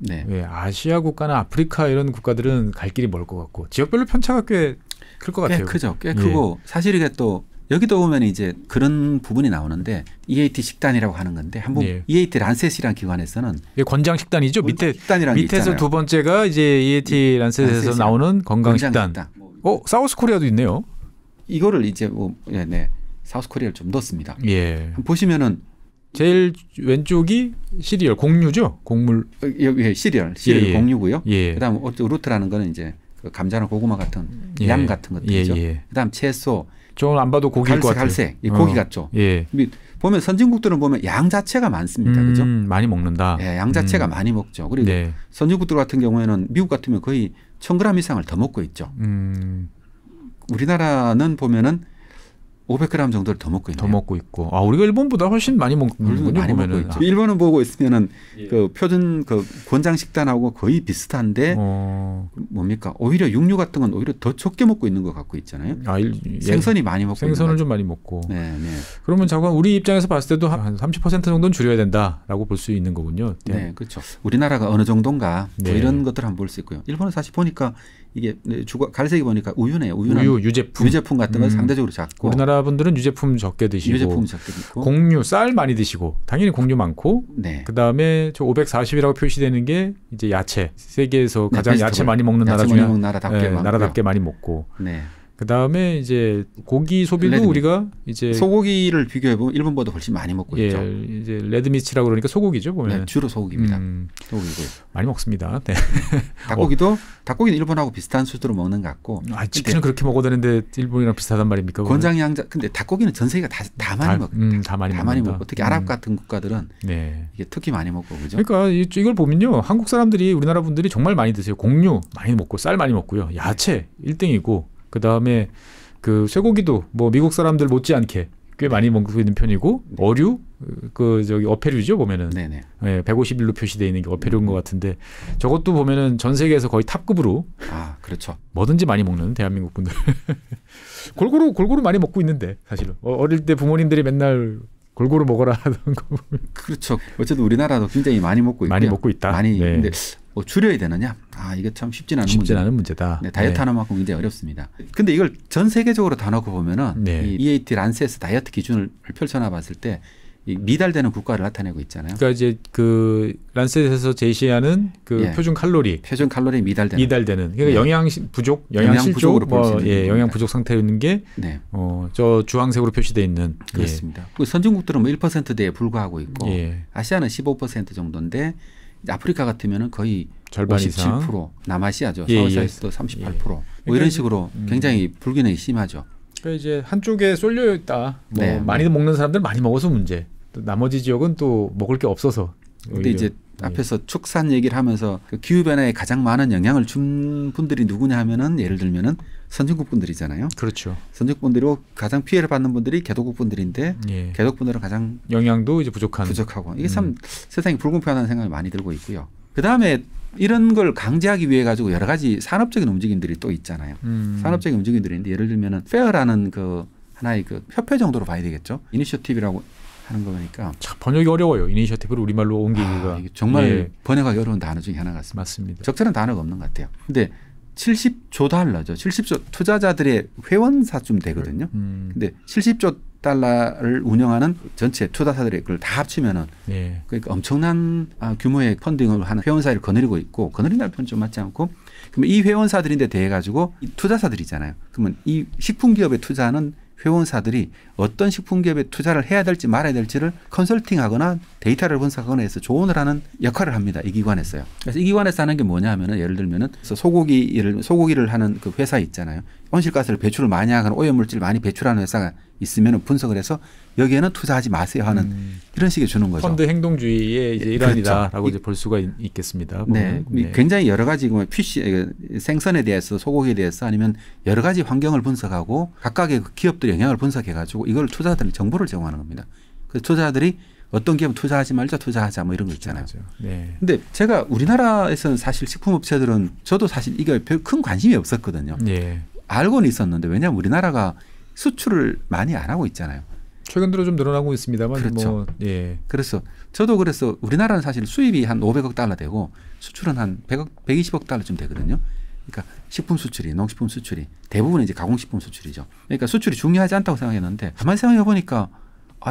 아시아 국가나 아프리카 이런 국가들은 갈 길이 멀 것 같고 지역별로 편차가 꽤 클 것 같아요. 꽤 크죠. 꽤 크고 사실 이게 또 여기도 보면 이제 그런 부분이 나오는데 EAT 식단이라고 하는 건데 한번 EAT 란셋이라는 기관에서는 권장 식단이죠. 밑에서 두 번째가 이제 EAT 란셋에서 나오는 건강 식단. 사우스 코리아도 있네요. 이거를 이제 사우스 코리아를 좀 넣었습니다. 보시면은 제일 왼쪽이 시리얼 곡류죠. 곡물. 시리얼 곡류고요. 그다음 루트라는 거는 이제 그 감자나 고구마 같은 양 같은 것들이죠. 그다음 채소. 저 안 봐도 고기일 것 같아요. 갈색, 고기 같죠. 보면 선진국들은 보면 양 자체가 많습니다. 그죠? 많이 먹는다. 양 자체가 많이 먹죠. 그리고 선진국들 같은 경우에는 미국 같으면 거의 1000g 이상을 더 먹고 있죠. 우리나라는 보면은 500g 정도를 더 먹고 있네요. 더 먹고 있고. 우리가 일본보다 훨씬 많이 먹는군요. 많이 먹고 있죠. 일본은 보고 있으면은 그 표준 그 권장 식단하고 거의 비슷한데 뭡니까? 오히려 육류 같은 건 오히려 더 적게 먹고 있는 것 같고 있잖아요. 생선이 많이 먹고 생선을 좀 많이 먹고. 그러면 잠깐 우리 입장에서 봤을 때도 한 30% 정도는 줄여야 된다라고 볼 수 있는 거군요. 그렇죠. 우리나라가 어느 정도인가 뭐 이런 것들 한번 볼 수 있고요. 일본은 사실 보니까 이게 갈색이 보니까 우유네요. 우유, 유제품 같은 건 상대적으로 작고. 우리나라 분들은 유제품 적게 드시고. 유제품 적게 드시고. 곡류, 쌀 많이 드시고. 당연히 곡류 많고. 네. 그다음에 저 540이라고 표시되는 게 이제 야채. 세계에서 가장 베지터블. 야채 많이 먹는 나라 중에 나라답게 많이 먹고. 네. 그다음에 이제 고기 소비도 레드밋. 우리가 이제 소고기를 비교해 보면 일본보다 훨씬 많이 먹고 있죠. 이제 레드미치라고 그러니까 소고기죠, 보면. 네, 주로 소고기입니다. 소고기고요. 많이 먹습니다. 네. 닭고기는 일본하고 비슷한 수준으로 먹는 것 같고. 치킨은 그렇게 먹어야 되는데 일본이랑 비슷하단 말입니까? 권장양자. 근데 닭고기는 전 세계가 다 많이 먹고. 다 많이 먹고. 특히 아랍 같은 국가들은 이게 특히 많이 먹고 그죠. 그러니까 이걸 보면요, 한국 사람들이 우리나라 분들이 정말 많이 드세요. 곡류 많이 먹고 쌀 많이 먹고요. 야채 1등이고. 그 다음에 그 쇠고기도 뭐 미국 사람들 못지않게 꽤 많이 먹고 있는 편이고, 어류 그 저기 어패류죠, 보면은. 네네. 네, 151로 표시되어 있는 게 어패류인 것 같은데, 저것도 보면은 전 세계에서 거의 탑급으로. 그렇죠. 뭐든지 많이 먹는 대한민국 분들. 골고루 많이 먹고 있는데 사실은 어릴 때 부모님들이 맨날 골고루 먹어라 하던 거. 그렇죠. 어쨌든 우리나라도 굉장히 많이 먹고 있고요. 많이 먹고 있다. 근데 뭐 줄여야 되느냐? 이게 참 쉽진 않은 문제다. 네, 다이어트 하나만큼 굉장히 어렵습니다. 근데 이걸 전 세계적으로 다 놓고 보면은 이 EAT 란셋에서 다이어트 기준을 펼쳐놔봤을 때 이 미달되는 국가를 나타내고 있잖아요. 그러니까 이제 그 란셋에서 제시하는 그 표준 칼로리 미달되는. 그러니까 영양 부족, 영양실조, 영양 부족 상태에 있는 게 저 주황색으로 표시되어 있는. 그렇습니다. 그 선진국들은 뭐 1%대에 불과하고 있고 아시아는 15% 정도인데 아프리카 같으면은 거의 절반 57%, 이상. 남아시아죠. 서아시아에서도 38%. 뭐 이런 식으로 굉장히 불균형이 심하죠. 그러니까 이제 한쪽에 쏠려 있다. 많이 먹는 사람들 많이 먹어서 문제. 또 나머지 지역은 또 먹을 게 없어서. 근데 이제 앞에서 축산 얘기를 하면서 그 기후 변화에 가장 많은 영향을 준 분들이 누구냐 하면은 예를 들면은 선진국 분들이잖아요. 그렇죠. 선진국 분들이고 가장 피해를 받는 분들이 개도국 분들인데 개도국 분들은 가장 영양도 이제 부족하고 이게 참 세상이 불공평하다는 생각이 많이 들고 있고요. 그 다음에 이런 걸 강제하기 위해 가지고 여러 가지 산업적인 움직임들이 또 있잖아요. 산업적인 움직임들인데 예를 들면은 페어라는 그 하나의 그 협회 정도로 봐야 되겠죠. 이니셔티브라고 하는 거니까 참 번역이 어려워요. 이니셔티브를 우리말로 옮기기가 이게 정말 번역하기 어려운 단어 중에 하나 같습니다. 맞습니다. 적절한 단어가 없는 것 같아요. 근데 70조 달러죠. 70조 투자자들의 회원사쯤 되거든요. 근데 70조 달러를 운영하는 전체 투자사들의 그걸 다 합치면은 그러니까 엄청난 규모의 펀딩을 하는 회원사를 거느리고 있고, 거느린다는 표현 좀 맞지 않고, 그러면 이 회원사들인데 대해 가지고 이 투자사들이잖아요. 그러면 이 식품기업에 투자하는 회원사들이 어떤 식품기업에 투자를 해야 될지 말아야 될지를 컨설팅하거나 데이터를 분석하거나 해서 조언을 하는 역할을 합니다. 이 기관에서요. 그래서 이 기관에서 하는 게 뭐냐 하면은 예를 들면은 소고기를 하는 그 회사 있잖아요. 온실가스를 배출을 많이 하거나 오염물질을 많이 배출하는 회사가 있으면 분석을 해서 여기에는 투자하지 마세요 하는 이런 식의 주는 거죠. 펀드 행동주의의 이제 일환이다라고 그렇죠. 이제 볼 수가 있겠습니다. 네. 굉장히 여러 가지 생선에 대해서, 소고기에 대해서 아니면 여러 가지 환경을 분석하고 각각의 기업들의 영향을 분석해 가지고 이걸 투자자들이 정보를 제공하는 겁니다. 그래서 투자자들이 어떤 기업 투자하지 말자, 투자하자 뭐 이런 거 있잖아요. 근데 제가 우리나라에서는 사실 식품업체들은 저도 사실 이게 별 큰 관심이 없었거든요. 알고는 있었는데 왜냐하면 우리나라가 수출을 많이 안 하고 있잖아요. 최근 들어 좀 늘어나고 있습니다만. 그렇죠. 그래서 저도 그래서 우리나라는 사실 수입이 한 500억 달러 되고 수출은 한 120억 달러쯤 되거든요. 그러니까 식품 수출이, 농식품 수출이 대부분 이제 가공식품 수출이죠. 그러니까 수출이 중요하지 않다고 생각했는데 가만히 생각해 보니까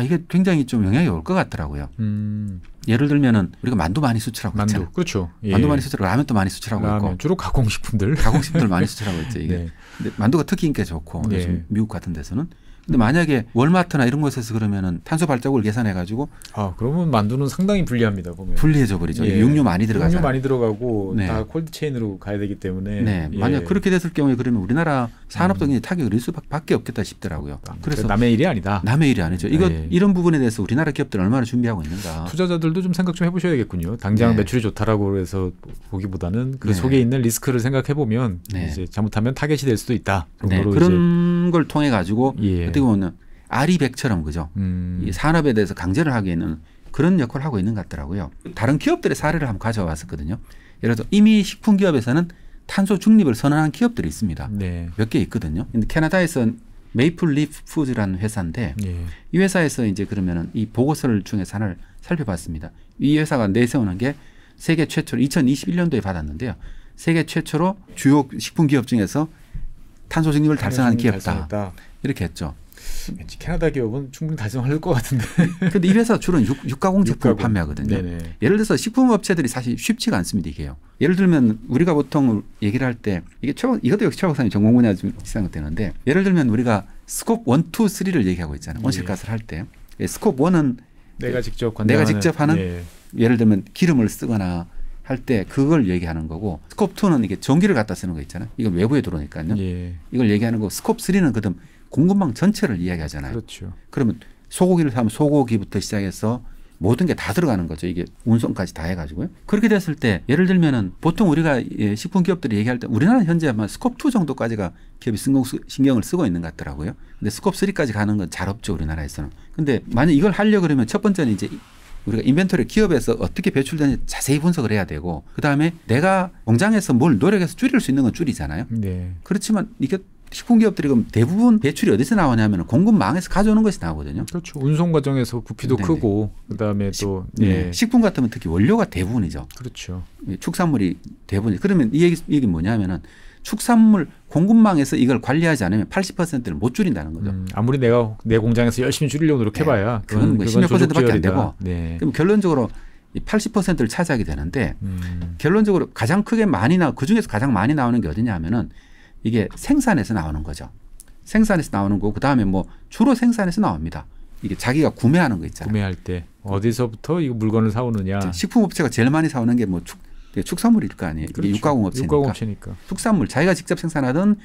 이게 굉장히 좀 영향이 올 것 같더라고요. 예를 들면은 우리가 만두 많이 수출하고 있잖아요. 그렇죠. 만두 많이 수출하고 라면도 많이 수출하고 있고. 주로 가공식품들 많이 수출하고 있죠. 이게. 근데 만두가 특히 인기가 좋고 요즘 미국 같은 데서는. 근데 만약에 월마트나 이런 곳에서 그러면은 탄소 발자국을 계산해 가지고 그러면 만두는 상당히 불리합니다. 보면 불리해져 버리죠. 육류 많이 들어가잖아요. 육류 많이 들어가고 다 콜드 체인으로 가야 되기 때문에. 만약 그렇게 됐을 경우에 그러면 우리나라 산업적인 타격을 입을 수밖에 없겠다 싶더라고요. 그래서 남의 일이 아니다. 남의 일이 아니죠. 이런 부분에 대해서 우리나라 기업들은 얼마나 준비하고 있는가. 투자자들도 좀 생각 좀 해보셔야겠군요. 당장 매출이 좋다라고 해서 보기보다는 그 속에 있는 리스크를 생각해 보면 이제 잘못하면 타겟이 될 수도 있다. 그런 걸 통해 가지고 어떻게 보면 아리백처럼 그죠. 이 산업에 대해서 강제를 하기에는 그런 역할을 하고 있는 것 같더라고요. 다른 기업들의 사례를 한번 가져왔었거든요. 예를 들어 이미 식품 기업에서는 탄소 중립을 선언한 기업들이 있습니다. 몇 개 있거든요. 근데 캐나다에서 메이플 리프 푸드라는 회사인데 이 회사에서 이제 그러면은 이 보고서를 중에서 하나를 살펴봤습니다. 이 회사가 내세우는 게 세계 최초로 2021년도에 받았는데요. 세계 최초로 주요 식품 기업 중에서 탄소 중립을 달성한 기업이다. 이렇게 했죠. 왠지 캐나다 기업은 충분히 달성할 것 같은데. 그런데 이 회사 주로 육가공 제품을 판매하거든요. 네네. 예를 들어서 식품업체들이 사실 쉽지가 않습니다. 이게요. 예를 들면 우리가 보통 얘기를 할 때 이것도 역시 최 박사님 전공 분야 좀 비슷한 것 되는데 예를 들면 우리가 스콥 1, 2, 3를 얘기하고 있잖아요. 온실가스를 할 때. 스콥 1은 내가 직접 하는 예를 들면 기름을 쓰거나 할 때 그걸 얘기하는 거고 스콥 2는 이게 전기를 갖다 쓰는 거 있잖아요. 이건 외부에 들어오니까요. 이걸 얘기하는 거고 스콥 3는 그다음 공급망 전체를 이야기하잖아요. 그렇죠. 그러면 소고기를 사면 소고기부터 시작해서 모든 게 다 들어가는 거죠. 이게 운송까지 다 해가지고요. 그렇게 됐을 때 예를 들면은 보통 우리가 식품 기업들이 얘기할 때 우리나라는 현재 아마 스콥 2 정도까지가 기업이 신경을 쓰고 있는 것 같더라고요. 근데 스콥 3까지 가는 건 잘 없죠. 우리나라에서는. 근데 만약 이걸 하려고 그러면 첫 번째는 이제 우리가 인벤토리 기업에서 어떻게 배출되는지 자세히 분석을 해야 되고 그다음에 내가 공장에서 뭘 노력해서 줄일 수 있는 건 줄이잖아요. 네. 그렇지만 이게 식품 기업들이 그럼 대부분 배출이 어디서 나오냐면 공급망에서 가져오는 것이 나오거든요. 그렇죠. 운송 과정에서 부피도 크고 그다음에 또 식품 같으면 특히 원료가 대부분이죠. 그렇죠. 축산물이 대부분이죠. 그러면 이 얘기 뭐냐면은 축산물 공급망에서 이걸 관리하지 않으면 80%를 못 줄인다는 거죠. 아무리 내가 내 공장에서 열심히 줄이려고 노력해봐야 그건 16%밖에 안 되고 그럼 결론적으로 80%를 차지하게 되는데 결론적으로 가장 크게 그중에서 가장 많이 나오는 게 어디냐 하면은 이게 생산에서 나오는 거죠. 생산에서 나오는 거고 그다음에 뭐 주로 생산에서 나옵니다. 이게 자기가 구매하는 거 있잖아요. 구매할 때 어디서부터 이 물건을 사오느냐. 식품업체가 제일 많이 사오는 게 뭐 축산물일 거 아니에요. 그렇죠. 육가공업체니까. 축산물 자기가 직접 생산하든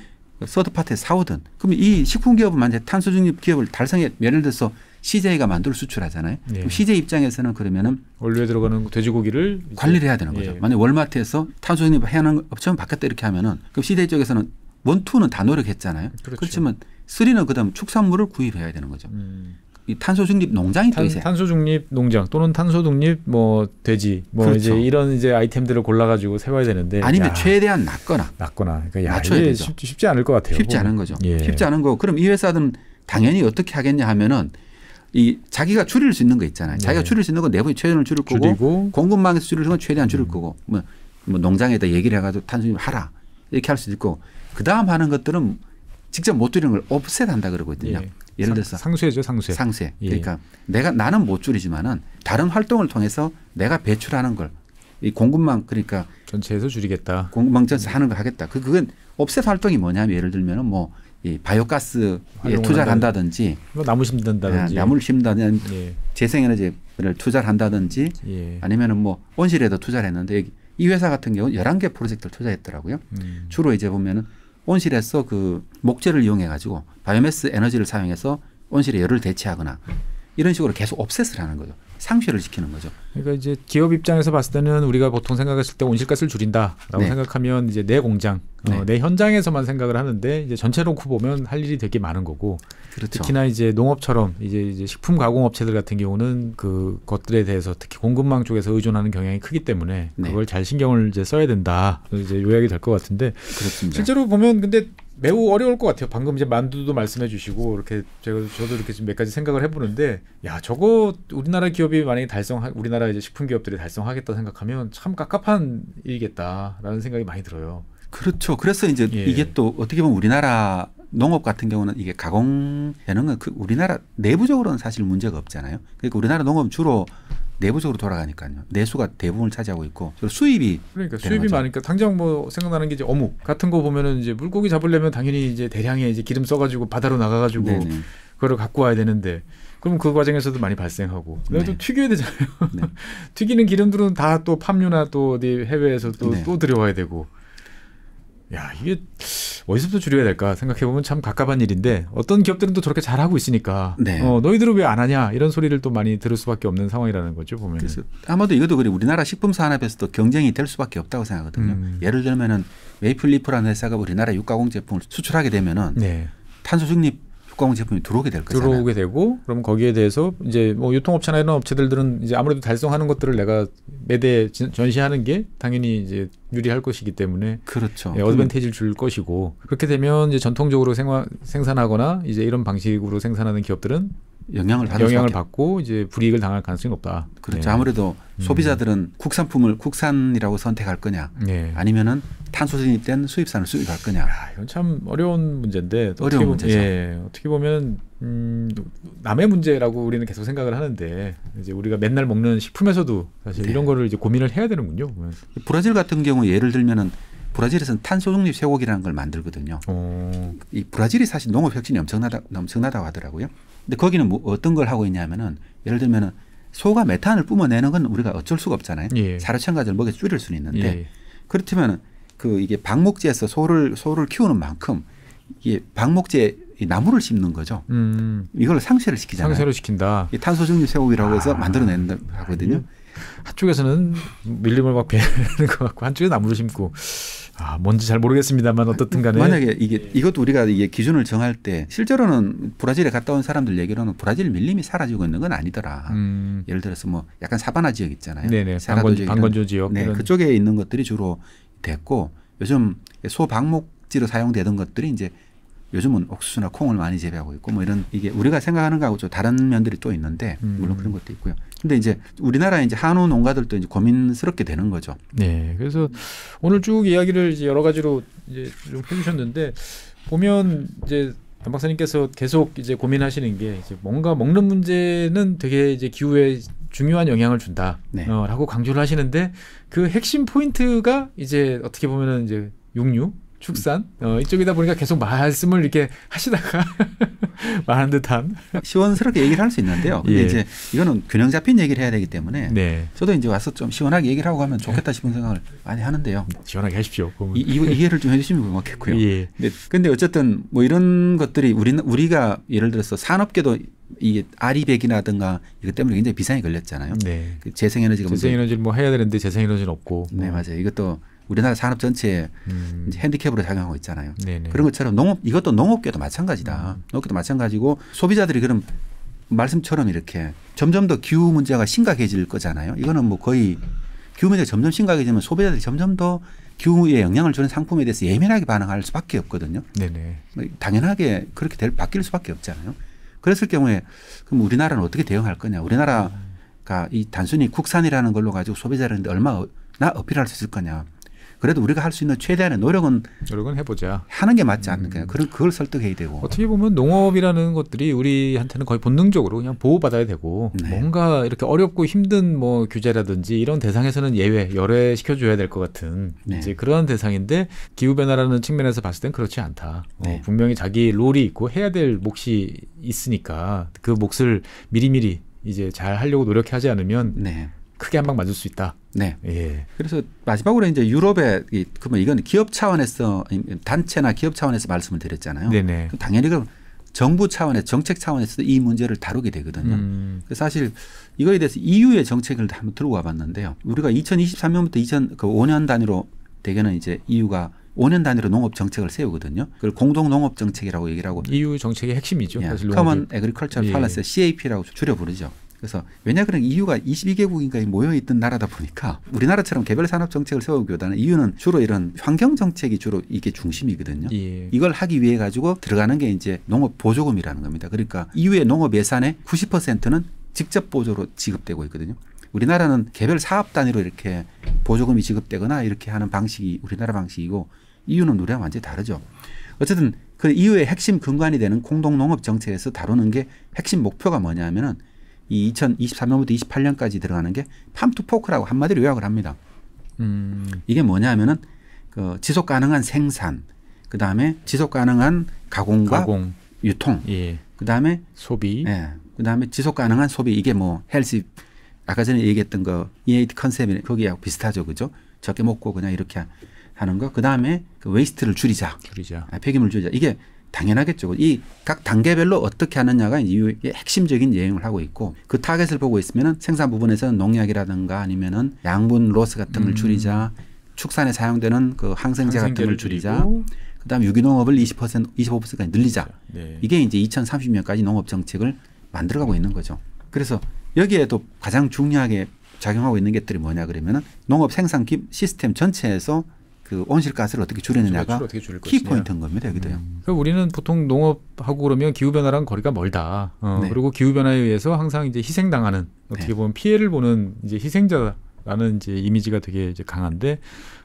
서드파트에서 사오든. 그럼 이 식품기업은 만약 탄소중립 기업을 달성해 예를 들어서 CJ가 만두를 수출하잖아요. 그럼 CJ 입장에서는 그러면은 원료에 들어가는 돼지고기를 관리를 해야 되는 거죠. 만약 월마트에서 탄소중립 해야 하는 바뀌었다 이렇게 하면은 그럼 CJ 쪽에서는 1, 2는 다 노력했잖아요. 그렇죠. 그렇지만 3는 그다음 축산물을 구입해야 되는 거죠. 이 탄소중립 농장이 또 있어요. 탄소중립 농장 또는 탄소중립 뭐 돼지 뭐 그렇죠. 이제 이런 이제 아이템들을 골라가지고 세워야 되는데 아니면 최대한 낮거나 그러니까 낮춰야 이게 되죠. 쉽지 않을 것 같아요. 쉽지 않은 거죠. 쉽지 않은 거. 그럼 이 회사들은 당연히 어떻게 하겠냐 하면은 이 자기가 줄일 수 있는 거 있잖아요. 자기가 줄일 수 있는 건 내부의 최대한을 줄일 거고 공급망에서 줄일 건 최대한 줄일 거고 뭐 농장에다 얘기를 해가지고 탄소중립 하라 이렇게 할 수도 있고 그 다음 하는 것들은 직접 못 줄이는 걸 오프셋 한다 그러거든요. 예를 들어서 상쇄죠, 상쇄. 그러니까 나는 못 줄이지만은 다른 활동을 통해서 내가 배출하는 걸 이 공급망 그러니까 전체에서 줄이겠다. 공급망 전체 하는 걸 하겠다. 그건 오프셋 활동이 뭐냐면 예를 들면은 뭐 이 바이오가스에 투자를 한다든지 나무 심는다든지 나무를 심다든지 재생에너지를 투자를 한다든지 아니면은 뭐 온실에도 투자를 했는데 이 회사 같은 경우는 11개 프로젝트를 투자했더라고요. 주로 이제 보면은 온실에서 그 목재를 이용해 가지고 바이오매스 에너지를 사용해서 온실의 열을 대체하거나 이런 식으로 계속 옵셋을 하는 거죠. 상쇄를 시키는 거죠. 그러니까 이제 기업 입장에서 봤을 때는 우리가 보통 생각했을 때 온실가스를 줄인다라고 생각하면 이제 내 공장, 내 현장에서만 생각을 하는데 이제 전체로 놓고 보면 할 일이 되게 많은 거고. 그렇죠. 특히나 이제 농업처럼 이제 식품 가공 업체들 같은 경우는 그 것들에 대해서 특히 공급망 쪽에서 의존하는 경향이 크기 때문에 그걸 잘 신경을 이제 써야 된다. 이제 요약이 될 것 같은데. 그렇습니다. 실제로 보면 근데 매우 어려울 것 같아요. 방금 이제 만두도 말씀해 주시고 이렇게 저도 이렇게 몇 가지 생각을 해보는데 야 저거 우리나라 기업이 만약에 우리나라 이제 식품 기업들이 달성하겠다 생각하면 참 깝깝한 일이겠다라는 생각이 많이 들어요. 그렇죠. 그래서 이제 이게 또 어떻게 보면 우리나라 농업 같은 경우는 이게 가공하는 건 우리나라 내부적으로는 사실 문제가 없잖아요. 그러니까 우리나라 농업은 주로 내부적으로 돌아가니까요. 내수가 대부분을 차지하고 있고 수입이 많으니까 당장 뭐 생각나는 게 이제 어묵 같은 거 보면은 이제 물고기 잡으려면 당연히 이제 대량의 이제 기름 써가지고 바다로 나가가지고 그걸 갖고 와야 되는데 그럼 그 과정에서도 많이 발생하고 그다음에 또 튀겨야 되잖아요. 튀기는 기름들은 다 또 팜유나 또 어디 해외에서 또 들여와야 되고. 야 이게 어디서부터 줄여야 될까 생각해보면 참 갑갑한 일인데 어떤 기업들은 또 저렇게 잘하고 있으니까 너희들은 왜 안 하냐 이런 소리를 또 많이 들을 수밖에 없는 상황이라는 거죠 보면. 그래서 아마도 이것도 그래 우리나라 식품 산업에서도 경쟁이 될 수밖에 없다고 생각하거든요. 예를 들면은 메이플리프라는 회사가 우리나라 육가공 제품을 수출하게 되면은 탄소 중립 육가공 제품이 들어오게 될 거잖아요. 들어오게 되고 그럼 거기에 대해서 이제 뭐 유통업체나 이런 업체들은 이제 아무래도 달성하는 것들을 내가 매대에 전시하는 게 당연히 이제 유리할 것이기 때문에 그렇죠. 어드밴티지를 줄 것이고 그렇게 되면 이제 전통적으로 생산하거나 이제 이런 방식으로 생산하는 기업들은 영향을 받고 이제 불이익을 당할 가능성이 높다. 그렇죠. 아무래도 소비자들은 국산품을 국산이라고 선택할 거냐, 아니면은 탄소 중립된 수입산을 수입할 거냐. 이건 참 어려운 문제인데 어려운 문제죠. 어떻게 보면 남의 문제라고 우리는 계속 생각을 하는데 이제 우리가 맨날 먹는 식품에서도 사실 이런 거를 이제 고민을 해야 되는군요. 브라질 같은 경우 예를 들면은 브라질에서는 탄소 중립 쇠고기라는 걸 만들거든요. 이 브라질이 사실 농업 혁신이 엄청나다고 하더라고요. 근데 거기는 뭐 어떤 걸 하고 있냐면은 예를 들면은 소가 메탄을 뿜어내는 건 우리가 어쩔 수가 없잖아요. 사료첨가제를 먹여 줄일 수는 있는데 그렇다면 이게 방목지에서 소를 키우는 만큼 이게 방목지에 나무를 심는 거죠. 이걸 상쇄를 시키잖아요. 상쇄를 시킨다. 탄소 중립 쇠고기라고 해서 만들어내는 하거든요. 한쪽에서는 밀림을 막 베는 것 같고 한쪽에 나무를 심고 뭔지 잘 모르겠습니다만 어떻든 간에 만약에 이것도 우리가 이게 기준을 정할 때 실제로는 브라질에 갔다 온 사람들 얘기로는 브라질 밀림이 사라지고 있는 건 아니더라. 예를 들어서 뭐 약간 사바나 지역 있잖아요. 방건조 지역. 그쪽에 있는 것들이 주로 됐고 요즘 소방목지로 사용되던 것들이 이제 요즘은 옥수수나 콩을 많이 재배하고 있고 뭐 이런 이게 우리가 생각하는 거하고 좀 다른 면들이 또 있는데 물론 그런 것도 있고요. 근데 이제 우리나라 이제 한우 농가들도 이제 고민스럽게 되는 거죠. 네. 그래서 오늘 쭉 이야기를 이제 여러 가지로 이제 좀 해주셨는데 보면 이제 단 박사님께서 계속 이제 고민하시는 게 이제 뭔가 먹는 문제는 되게 이제 기후에 중요한 영향을 준다라고 강조를 하시는데 그 핵심 포인트가 이제 어떻게 보면은 이제 육류 축산 이쪽이다 보니까 계속 말씀을 이렇게 하시다가 말한 듯한 시원스럽게 얘기를 할 수 있는데요. 근데 이제 이거는 균형 잡힌 얘기를 해야 되기 때문에 저도 이제 와서 좀 시원하게 얘기를 하고 가면 좋겠다 싶은 생각을 많이 하는데요. 시원하게 하십시오. 이해를 좀 해주시면 고맙겠고요. 근데 어쨌든 뭐 이런 것들이 우리가 예를 들어서 산업계도 이게 아리백이라든가 이것 때문에 굉장히 비상이 걸렸잖아요. 그 재생에너지가 재생에너지를 뭐 해야 되는데 재생에너지는 없고. 네, 맞아요. 이것도 우리나라 산업 전체에 이제 핸디캡으로 작용하고 있잖아요. 그런 것처럼 이것도 농업계도 마찬가지다. 농업계도 마찬가지고 소비자들이 그럼 말씀처럼 이렇게 점점 더 기후 문제가 심각해질 거잖아요. 이거는 뭐 거의 기후 문제가 점점 심각해지면 소비자들이 점점 더 기후에 영향을 주는 상품에 대해서 예민하게 반응할 수밖에 없거든요. 당연하게 그렇게 바뀔 수밖에 없잖아요. 그랬을 경우에 그럼 우리나라는 어떻게 대응할 거냐. 우리나라가 이 단순히 국산이라는 걸로 가지고 소비자들한테 얼마나 어필할 수 있을 거냐. 그래도 우리가 할 수 있는 최대한의 노력은 해보자. 하는 게 맞지 않을까요? 그걸 설득해야 되고. 어떻게 보면 농업이라는 것들이 우리한테는 거의 본능적으로 그냥 보호받아야 되고 뭔가 이렇게 어렵고 힘든 뭐 규제라든지 이런 대상에서는 열애시켜줘야 될 것 같은 이제 그런 대상인데 기후변화라는 측면에서 봤을 땐 그렇지 않다. 분명히 자기 롤이 있고 해야 될 몫이 있으니까 그 몫을 미리미리 이제 잘 하려고 노력하지 않으면 크게 한 방 맞을 수 있다. 그래서 마지막으로 이제 유럽에 그러면 이건 기업 차원에서 단체나 기업 차원에서 말씀을 드렸잖아요. 당연히 그럼 정부 차원에서 정책 차원에서 이 문제를 다루게 되거든요. 사실 이거에 대해서 EU의 정책을 한번 들고 와봤는데요. 우리가 2023년부터 5년 단위로 대개는 이제 EU가 5년 단위로 농업 정책을 세우거든요. 그걸 공동 농업 정책이라고 얘기를 하고 EU 정책의 핵심이죠. 사실 Common Agricultural Policy CAP라고 줄여 부르죠. 그래서 왜냐하면 EU가 22개국인가 모여있던 나라다 보니까 우리나라처럼 개별 산업 정책을 세우기보다는 EU는 주로 이런 환경 정책이 주로 이게 중심이거든요. 이걸 하기 위해 가지고 들어가는 게 이제 농업 보조금이라는 겁니다. 그러니까 EU의 농업 예산의 90%는 직접 보조로 지급되고 있거든요. 우리나라는 개별 사업 단위로 이렇게 보조금이 지급되거나 이렇게 하는 방식이 우리나라 방식이고 EU는 우리랑 완전히 다르죠. 어쨌든 그 EU의 핵심 근간이 되는 공동 농업 정책에서 다루는 게 핵심 목표가 뭐냐 하면은 이 2023년부터 28년까지 들어가는 게 팜투포크라고 한마디로 요약을 합니다. 이게 뭐냐 하면은 그 지속 가능한 생산, 그 다음에 지속 가능한 가공과 유통, 그 다음에 소비, 그 다음에 지속 가능한 소비. 이게 뭐 헬스 아까 전에 얘기했던 거 EAT 컨셉이 거기하고 비슷하죠, 그죠? 적게 먹고 그냥 이렇게 하는 거. 그 다음에 그 웨이스트를 줄이자. 폐기물 줄이자. 이게 당연하겠죠. 이 각 단계별로 어떻게 하느냐가 이유의 핵심적인 예행을 하고 있고 그 타겟을 보고 있으면은 생산 부분에서는 농약이라든가 아니면은 양분 로스 같은 걸 줄이자, 축산에 사용되는 그 항생제 같은 걸 줄이자, 그다음에 유기농업을 25%까지 늘리자. 이게 이제 2030년까지 농업 정책을 만들어가고 있는 거죠. 그래서 여기에도 가장 중요하게 작용하고 있는 것들이 뭐냐 그러면은 농업 생산 시스템 전체에서 그 온실가스를 어떻게 줄이느냐가 키 포인트인 겁니다. 여기도요. 그러니까 우리는 보통 농업하고 그러면 기후 변화랑 거리가 멀다. 네. 그리고 기후 변화에 의해서 항상 이제 희생당하는 어떻게 보면 피해를 보는 이제 희생자라는 이제 이미지가 되게 이제 강한데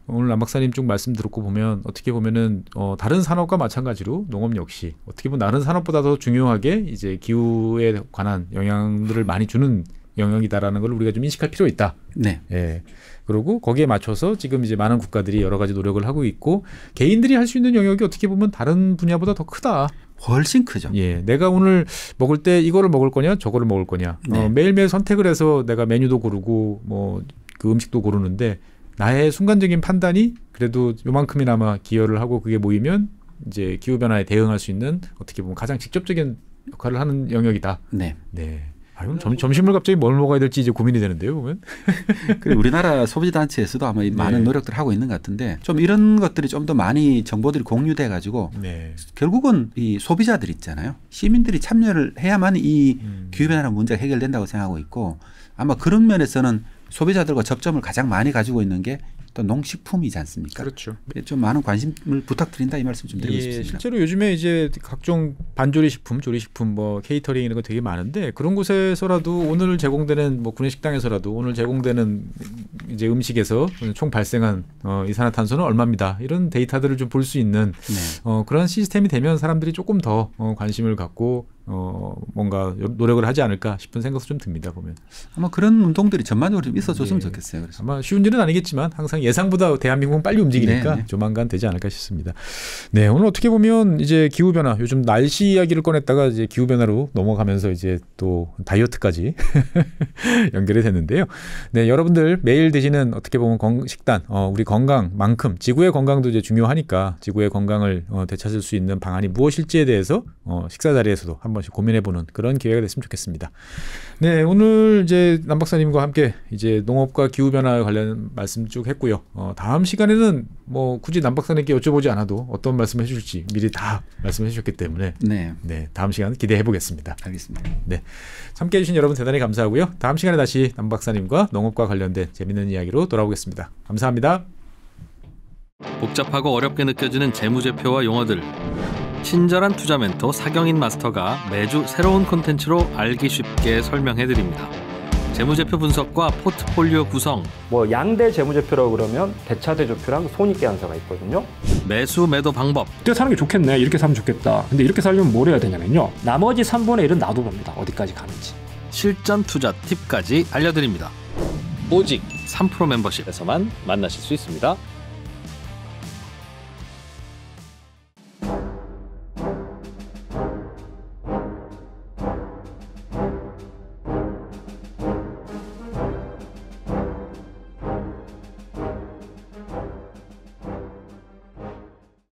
오늘 남 박사님 쭉 말씀 듣고 보면 어떻게 보면은 다른 산업과 마찬가지로 농업 역시 어떻게 보면 다른 산업보다 더 중요하게 이제 기후에 관한 영향들을 많이 주는 영역이다라는 걸 우리가 좀 인식할 필요가 있다. 네. 예. 그리고 거기에 맞춰서 지금 이제 많은 국가들이 여러 가지 노력을 하고 있고 개인들이 할 수 있는 영역이 어떻게 보면 다른 분야보다 더 크다. 훨씬 크죠. 예, 내가 오늘 먹을 때 이거를 먹을 거냐, 저거를 먹을 거냐. 네. 매일매일 선택을 해서 내가 메뉴도 고르고 뭐 그 음식도 고르는데 나의 순간적인 판단이 그래도 요만큼이나마 기여를 하고 그게 모이면 이제 기후 변화에 대응할 수 있는 어떻게 보면 가장 직접적인 역할을 하는 영역이다. 네. 네. 점심을 갑자기 뭘 먹어야 될지 이제 고민이 되는데요, 보면. 우리나라 소비자단체에서도 아마 많은 노력들을 하고 있는 것 같은데 좀 이런 것들이 좀 더 많이 정보들이 공유돼 가지고 결국은 이 소비자들 있잖아요. 시민들이 참여를 해야만 이 기후변화 문제가 해결된다고 생각하고 있고 아마 그런 면에서는 소비자들과 접점을 가장 많이 가지고 있는 게 또 농식품이지 않습니까? 그렇죠. 좀 많은 관심을 부탁드린다 이 말씀 좀 드리고 싶습니다. 실제로 요즘에 이제 각종 반조리식품, 조리식품, 뭐 케이터링 이런 거 되게 많은데 그런 곳에서라도 오늘 제공되는 뭐 구내식당에서라도 오늘 제공되는 이제 음식에서 총 발생한 이산화탄소는 얼마입니다. 이런 데이터들을 좀 볼 수 있는 그런 시스템이 되면 사람들이 조금 더 관심을 갖고 뭔가 노력을 하지 않을까 싶은 생각도 좀 듭니다. 보면 아마 그런 운동들이 전반적으로 좀 있어줬으면 좋겠어요. 그래서. 아마 쉬운 일은 아니겠지만 항상 예상보다 대한민국은 빨리 움직이니까 조만간 되지 않을까 싶습니다. 네, 오늘 어떻게 보면 이제 기후 변화, 요즘 날씨 이야기를 꺼냈다가 이제 기후 변화로 넘어가면서 이제 또 다이어트까지 연결이 됐는데요. 네, 여러분들 매일 드시는 어떻게 보면 식단, 우리 건강만큼 지구의 건강도 이제 중요하니까 지구의 건강을 되찾을 수 있는 방안이 무엇일지에 대해서 식사 자리에서도 한 번씩 고민해보는 그런 기회가 됐으면 좋겠습니다. 네, 오늘 이제 남 박사님과 함께 이제 농업과 기후 변화 관련 말씀 쭉 했고요. 다음 시간에는 뭐 굳이 남 박사님께 여쭤보지 않아도 어떤 말씀을 해주실지 미리 다 말씀해 주셨기 때문에 네, 다음 시간 기대해 보겠습니다. 알겠습니다. 네, 함께해 주신 여러분 대단히 감사하고요. 다음 시간에 다시 남 박사님과 농업과 관련된 재미있는 이야기로 돌아오겠습니다. 감사합니다. 복잡하고 어렵게 느껴지는 재무제표와 용어들. 친절한 투자 멘토 사경인 마스터가 매주 새로운 콘텐츠로 알기 쉽게 설명해드립니다. 재무제표 분석과 포트폴리오 구성, 뭐 양대 재무제표라고 그러면 대차대조표랑 손익계산서가 있거든요. 매수 매도 방법, 이때 사는 게 좋겠네, 이렇게 사면 좋겠다. 근데 이렇게 살려면 뭘 해야 되냐면요, 나머지 3분의 1은 놔둬봅니다. 어디까지 가는지. 실전 투자 팁까지 알려드립니다. 오직 3프로 멤버십에서만 만나실 수 있습니다.